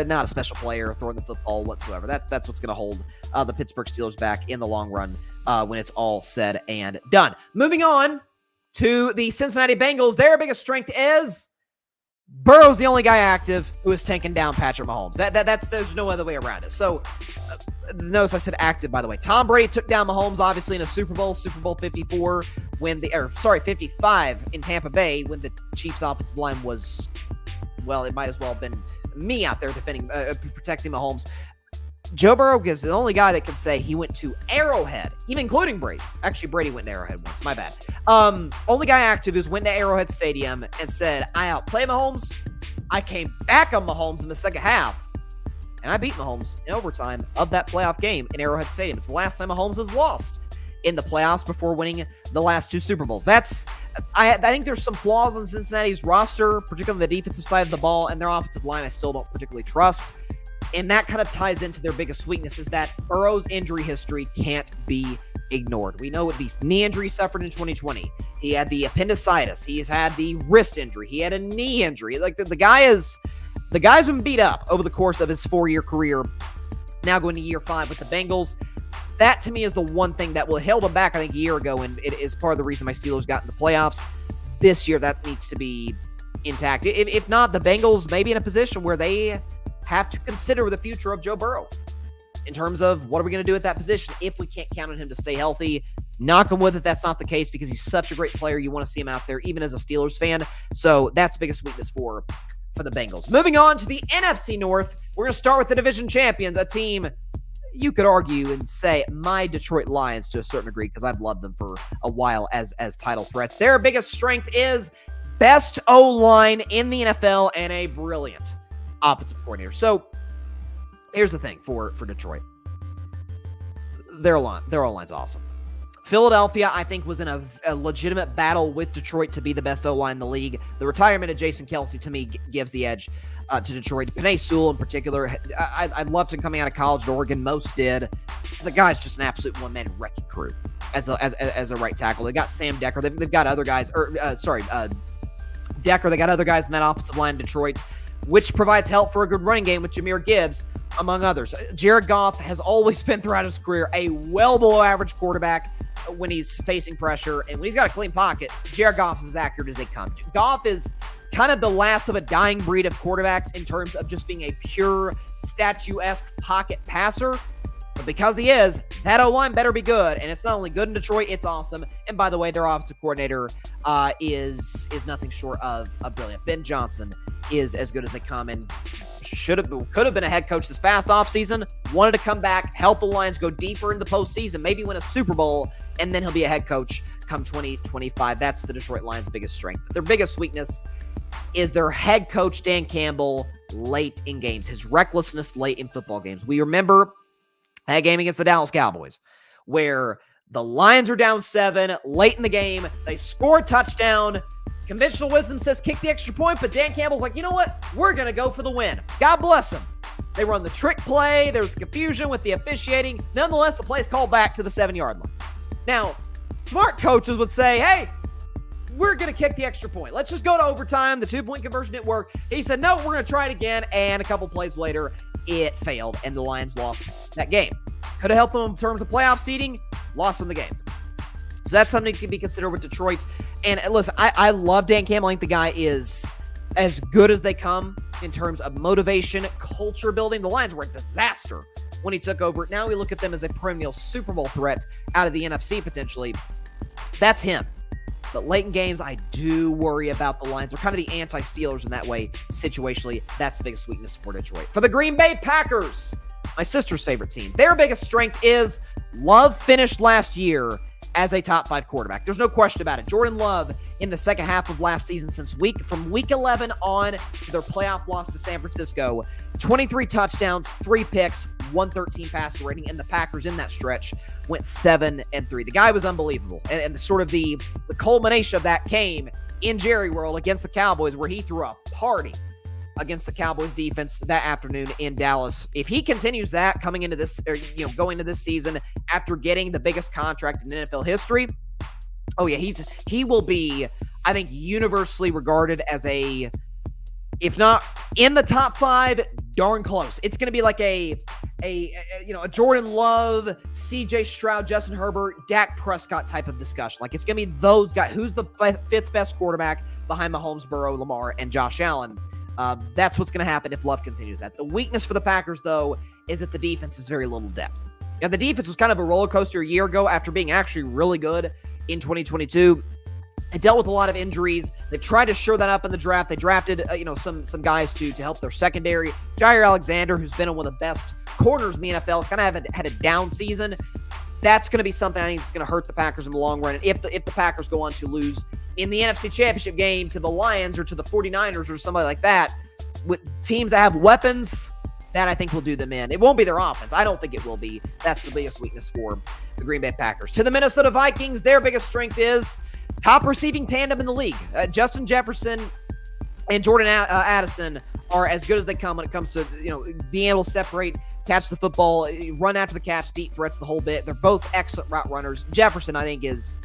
not a special player throwing the football whatsoever. That's what's going to hold the Pittsburgh Steelers back in the long run when it's all said and done. Moving on to the Cincinnati Bengals, their biggest strength is Burrow's the only guy active who is taking down Patrick Mahomes. There's no other way around it. So, notice I said active, by the way. Tom Brady took down Mahomes, obviously, in a Super Bowl 54, 55 in Tampa Bay, when the Chiefs' offensive line was, well, it might as well have been me out there protecting Mahomes. Joe Burrow is the only guy that can say he went to Arrowhead, even including Brady. Actually, Brady went to Arrowhead once. My bad. Only guy active who's went to Arrowhead Stadium and said, I outplayed Mahomes. I came back on Mahomes in the second half, and I beat Mahomes in overtime of that playoff game in Arrowhead Stadium. It's the last time Mahomes has lost in the playoffs before winning the last two Super Bowls. I think there's some flaws in Cincinnati's roster, particularly the defensive side of the ball, and their offensive line I still don't particularly trust. And that kind of ties into their biggest weakness, is that Burrow's injury history can't be ignored. We know the knee injury he suffered in 2020. He had the appendicitis. He's had the wrist injury. He had a knee injury. Like the guy's been beat up over the course of his 4-year career. Now going to year 5 with the Bengals. That to me is the one thing that will held him back, I think, a year ago, and it is part of the reason my Steelers got in the playoffs. This year, that needs to be intact. If not, the Bengals may be in a position where they have to consider the future of Joe Burrow in terms of what are we going to do at that position if we can't count on him to stay healthy. Knock on wood that that's not the case, because he's such a great player. You want to see him out there even as a Steelers fan. So that's the biggest weakness for the Bengals. Moving on to the NFC North, we're going to start with the division champions, a team you could argue and say my Detroit Lions to a certain degree, because I've loved them for a while as title threats. Their biggest strength is best O-line in the NFL and a brilliant offensive coordinator. So here's the thing for Detroit. Their O-line's awesome. Philadelphia, I think, was in a legitimate battle with Detroit to be the best O-line in the league. The retirement of Jason Kelce, to me, gives the edge to Detroit. Penei Sewell, in particular, I loved him coming out of college at Oregon. Most did. The guy's just an absolute one-man wrecking crew as a right tackle. They got Sam Decker. They've got other guys. Decker. They got other guys in that offensive line in Detroit, which provides help for a good running game with Jahmyr Gibbs, among others. Jared Goff has always been, throughout his career, a well below average quarterback when he's facing pressure. And when he's got a clean pocket, Jared Goff is as accurate as they come. Goff is kind of the last of a dying breed of quarterbacks in terms of just being a pure statuesque pocket passer. But because he is, that O-line better be good. And it's not only good in Detroit, it's awesome. And by the way, their offensive coordinator is nothing short of brilliant. Ben Johnson is as good as they come, and could have been a head coach this past offseason. Wanted to come back, help the Lions go deeper into the postseason, maybe win a Super Bowl, and then he'll be a head coach come 2025. That's the Detroit Lions' biggest strength. But their biggest weakness is their head coach, Dan Campbell, late in games. His recklessness late in football games. We remember that game against the Dallas Cowboys, where the Lions are down 7 late in the game. They score a touchdown. Conventional wisdom says kick the extra point, but Dan Campbell's like, you know what? We're going to go for the win. God bless him. They run the trick play. There's confusion with the officiating. Nonetheless, the play's called back to the 7-yard line. Now, smart coaches would say, hey, we're going to kick the extra point. Let's just go to overtime. The 2-point conversion didn't work. He said, no, we're going to try it again. And a couple plays later, it failed, and the Lions lost that game. Could have helped them in terms of playoff seeding, lost them the game. So that's something that can be considered with Detroit. And listen, I love Dan Campbell. I think the guy is as good as they come in terms of motivation, culture building. The Lions were a disaster when he took over. Now we look at them as a perennial Super Bowl threat out of the NFC potentially. That's him. But late in games, I do worry about the Lions. They're kind of the anti-Steelers in that way, situationally. That's the biggest weakness for Detroit. For the Green Bay Packers, my sister's favorite team. Their biggest strength is Love finished last year as a top 5 quarterback. There's no question about it. Jordan Love in the second half of last season, from week 11 on to their playoff loss to San Francisco, 23 touchdowns, 3 picks, 113 passer rating, and the Packers in that stretch went 7-3. The guy was unbelievable. And sort of the culmination of that came in Jerry World against the Cowboys, where he threw a party against the Cowboys defense that afternoon in Dallas. If he continues that going into this season after getting the biggest contract in NFL history, oh yeah, he will be, I think, universally regarded as if not in the top 5, darn close. It's going to be like a Jordan Love, CJ Stroud, Justin Herbert, Dak Prescott type of discussion. Like, it's going to be those guys. Who's the 5th best quarterback behind Mahomes, Burrow, Lamar, and Josh Allen? That's what's going to happen if Love continues that. The weakness for the Packers, though, is that the defense has very little depth. Now, the defense was kind of a roller coaster a year ago after being actually really good in 2022. It dealt with a lot of injuries. They tried to shore that up in the draft. They drafted, some guys to help their secondary. Jair Alexander, who's been one of the best corners in the NFL, kind of had a down season. That's going to be something I think that's going to hurt the Packers in the long run. And if the Packers go on to lose in the NFC Championship game to the Lions or to the 49ers or somebody like that, with teams that have weapons, that I think will do them in. It won't be their offense. I don't think it will be. That's the biggest weakness for the Green Bay Packers. To the Minnesota Vikings, their biggest strength is top receiving tandem in the league. Justin Jefferson and Jordan Addison are as good as they come when it comes to being able to separate, catch the football, run after the catch, deep threats, the whole bit. They're both excellent route runners. Jefferson, I think, is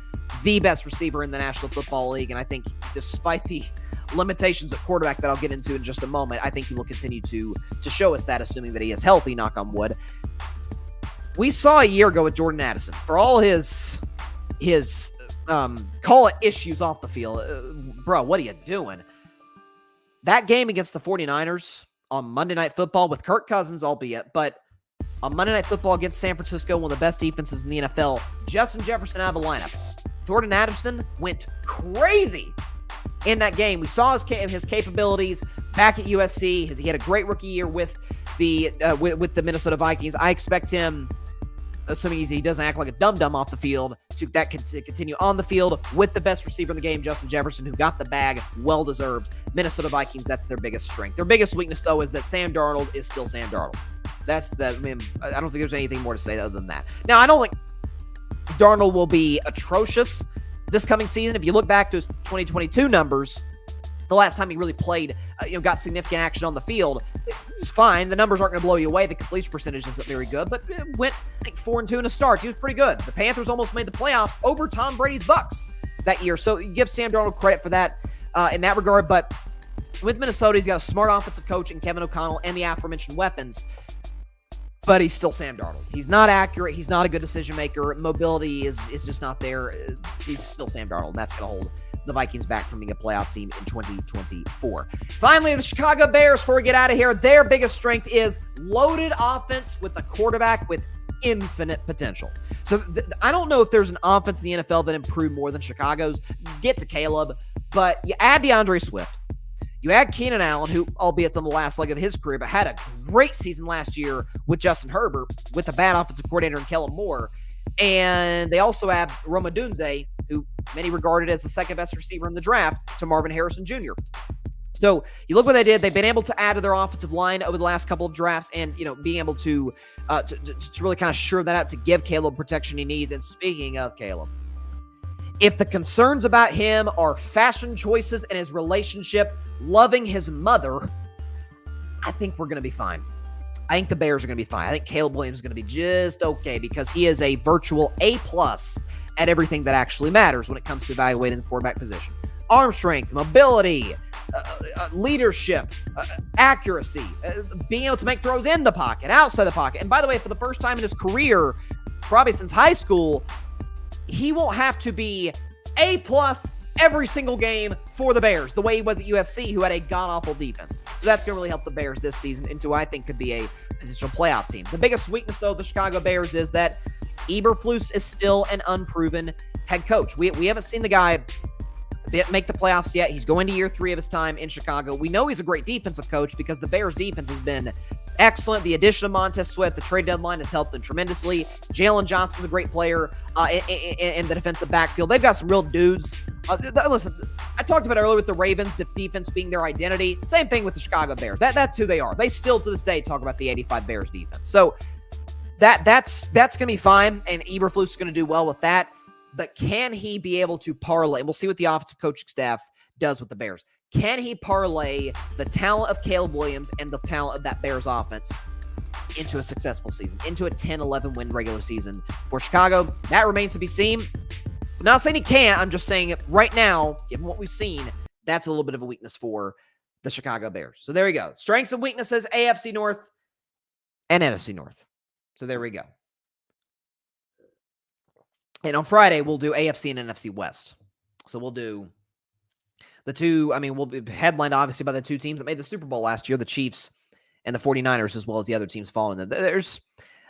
the best receiver in the National Football League, and I think despite the limitations at quarterback that I'll get into in just a moment, I think he will continue to show us that, assuming that he is healthy, knock on wood. We saw a year ago with Jordan Addison, for all his call it issues off the field, bro, what are you doing? That game against the 49ers on Monday Night Football with Kirk Cousins, albeit, but on Monday Night Football against San Francisco, one of the best defenses in the NFL, Justin Jefferson out of the lineup. Jordan Addison went crazy in that game. We saw his capabilities back at USC. He had a great rookie year with the Minnesota Vikings. I expect him, assuming he doesn't act like a dum-dum off the field, to continue on the field with the best receiver in the game, Justin Jefferson, who got the bag, well-deserved. Minnesota Vikings, that's their biggest strength. Their biggest weakness, though, is that Sam Darnold is still Sam Darnold. I don't think there's anything more to say other than that. Now, I don't think Darnold will be atrocious this coming season. If you look back to his 2022 numbers, the last time he really played, got significant action on the field, it's fine. The numbers aren't going to blow you away. The completion percentage isn't very good, but it went, I think, 4-2 in a start. He was pretty good. The Panthers almost made the playoffs over Tom Brady's Bucks that year. So you give Sam Darnold credit for that in that regard. But with Minnesota, he's got a smart offensive coach in Kevin O'Connell and the aforementioned weapons. But he's still Sam Darnold. He's not accurate. He's not a good decision maker. Mobility is just not there. He's still Sam Darnold, and that's going to hold the Vikings back from being a playoff team in 2024. Finally, the Chicago Bears, before we get out of here, their biggest strength is loaded offense with a quarterback with infinite potential. So I don't know if there's an offense in the NFL that improved more than Chicago's. Get to Caleb, but you add DeAndre Swift. You add Keenan Allen, who, albeit on the last leg of his career, but had a great season last year with Justin Herbert, with a bad offensive coordinator in Kellen Moore. And they also add Rome Odunze, who many regarded as the second best receiver in the draft, to Marvin Harrison Jr. So you look what they did. They've been able to add to their offensive line over the last couple of drafts, and being able to really kind of shore that out to give Caleb protection he needs. And speaking of Caleb, if the concerns about him are fashion choices and his relationship, loving his mother, I think we're going to be fine. I think the Bears are going to be fine. I think Caleb Williams is going to be just okay because he is a virtual A+ at everything that actually matters when it comes to evaluating the quarterback position. Arm strength, mobility, leadership, accuracy, being able to make throws in the pocket, outside the pocket. And by the way, for the first time in his career, probably since high school, he won't have to be A+ every single game for the Bears, the way he was at USC, who had a god-awful defense. So that's going to really help the Bears this season into what I think could be a potential playoff team. The biggest weakness, though, of the Chicago Bears is that Eberflus is still an unproven head coach. We haven't seen the guy make the playoffs yet. He's going to year 3 of his time in Chicago. We know he's a great defensive coach because the Bears' defense has been excellent. The addition of Montez Sweat, the trade deadline, has helped them tremendously. Jalen Johnson's a great player in the defensive backfield. They've got some real dudes. Listen, I talked about earlier with the Ravens, defense being their identity. Same thing with the Chicago Bears. That's who they are. They still, to this day, talk about the 85 Bears defense. So that's going to be fine, and Eberflus is going to do well with that. But can he be able to parlay? We'll see what the offensive coaching staff does with the Bears. Can he parlay the talent of Caleb Williams and the talent of that Bears offense into a successful season, into a 10-11 win regular season for Chicago? That remains to be seen. I'm not saying he can't. I'm just saying right now, given what we've seen, that's a little bit of a weakness for the Chicago Bears. So there we go. Strengths and weaknesses, AFC North and NFC North. So there we go. And on Friday, we'll do AFC and NFC West. So we'll do the two, we'll be headlined obviously by the two teams that made the Super Bowl last year, the Chiefs and the 49ers, as well as the other teams following them.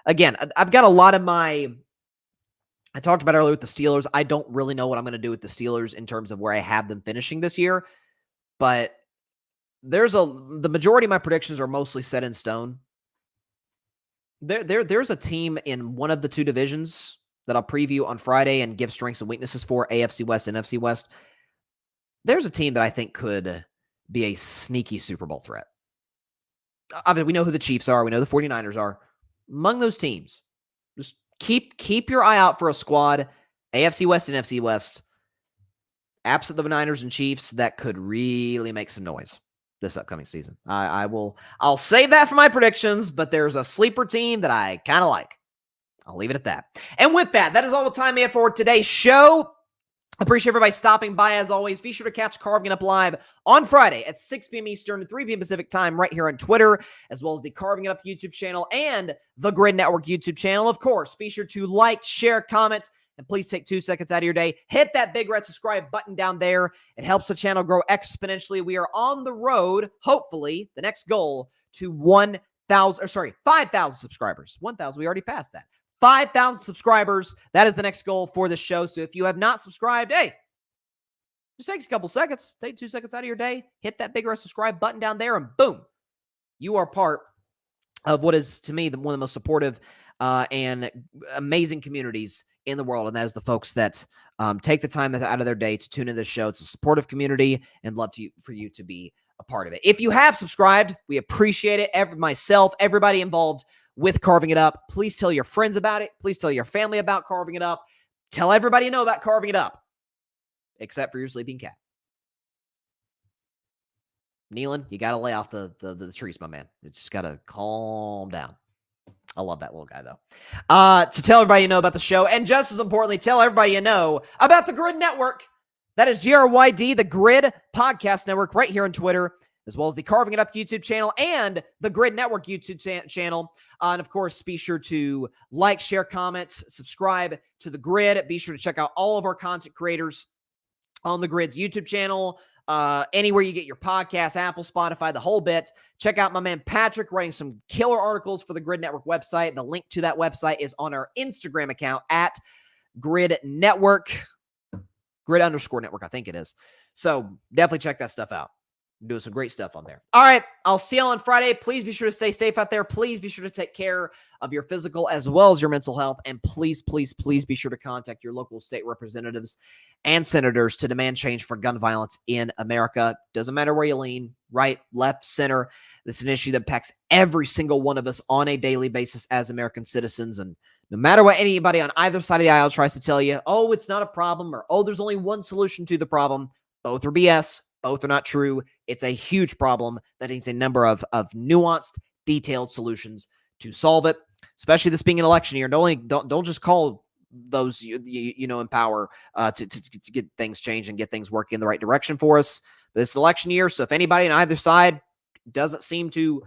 Again, I've got a lot of I talked about earlier with the Steelers. I don't really know what I'm going to do with the Steelers in terms of where I have them finishing this year, but the majority of my predictions are mostly set in stone. There's a team in one of the two divisions that I'll preview on Friday and give strengths and weaknesses for, AFC West and NFC West. There's a team that I think could be a sneaky Super Bowl threat. Obviously, we know who the Chiefs are. We know the 49ers are. Among those teams, just keep your eye out for a squad, AFC West and NFC West, absent the Niners and Chiefs, that could really make some noise this upcoming season. I'll save that for my predictions, but there's a sleeper team that I kind of like. I'll leave it at that. And with that, that is all the time we have for today's show. Appreciate everybody stopping by as always. Be sure to catch Carving It Up Live on Friday at 6 p.m. Eastern and 3 p.m. Pacific time right here on Twitter, as well as the Carving It Up YouTube channel and the Grid Network YouTube channel. Of course, be sure to like, share, comment, and please take 2 seconds out of your day. Hit that big red subscribe button down there. It helps the channel grow exponentially. We are on the road, hopefully, the next goal to 5,000 subscribers. 1,000, we already passed that. 5,000 subscribers. That is the next goal for the show. So if you have not subscribed, hey, just takes a couple seconds. Take 2 seconds out of your day. Hit that big red subscribe button down there, and boom, you are part of what is, to me, one of the most supportive and amazing communities in the world. And that is the folks that take the time out of their day to tune into the show. It's a supportive community, and love for you to be a part of it. If you have subscribed, we appreciate it. Myself, everybody involved with Carving It Up. Please tell your friends about it. Please tell your family about Carving It Up. Tell everybody you know about Carving It Up, except for your sleeping cat. Nealon, you got to lay off the trees, my man. It's just got to calm down. I love that little guy, though. To tell everybody you know about the show, and just as importantly, tell everybody you know about the Grid Network. That is GRYD, the Grid Podcast Network, right here on Twitter, as well as the Carving It Up YouTube channel and the Grid Network YouTube channel. And of course, be sure to like, share, comment, subscribe to the Grid. Be sure to check out all of our content creators on the Grid's YouTube channel, anywhere you get your podcasts, Apple, Spotify, the whole bit. Check out my man Patrick writing some killer articles for the Grid Network website. The link to that website is on our Instagram account at Grid Network, Grid_network, I think it is. So definitely check that stuff out. Doing some great stuff on there. All right, I'll see you on Friday. Please be sure to stay safe out there. Please be sure to take care of your physical as well as your mental health. And please, please, please be sure to contact your local state representatives and senators to demand change for gun violence in America. Doesn't matter where you lean, right, left, center. This is an issue that impacts every single one of us on a daily basis as American citizens. And no matter what anybody on either side of the aisle tries to tell you, oh, it's not a problem, or oh, there's only one solution to the problem, both are BS. Both are not true. It's a huge problem that needs a number of nuanced, detailed solutions to solve it, especially this being an election year. Don't just call those you know in power to get things changed and get things working in the right direction for us. But it's an election year, so if anybody on either side doesn't seem to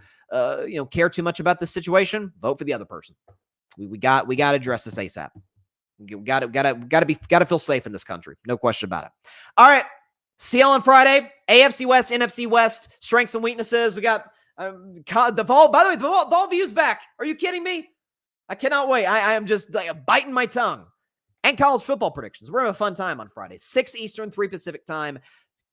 care too much about this situation, vote for the other person. We got to address this ASAP. We got to feel safe in this country. No question about it. All right. See you on Friday. AFC West, NFC West, strengths and weaknesses. We got the Vol. By the way, the Vol view's back. Are you kidding me? I cannot wait. I am just biting my tongue. And college football predictions. We're having a fun time on Friday. 6 Eastern, 3 Pacific time.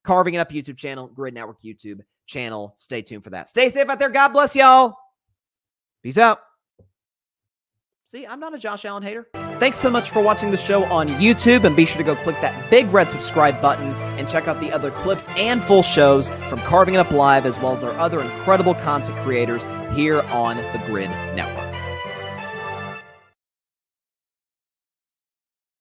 Carving It Up YouTube channel, Grid Network YouTube channel. Stay tuned for that. Stay safe out there. God bless y'all. Peace out. See, I'm not a Josh Allen hater. Thanks so much for watching the show on YouTube, and be sure to go click that big red subscribe button and check out the other clips and full shows from Carving It Up Live, as well as our other incredible content creators here on the Grid Network.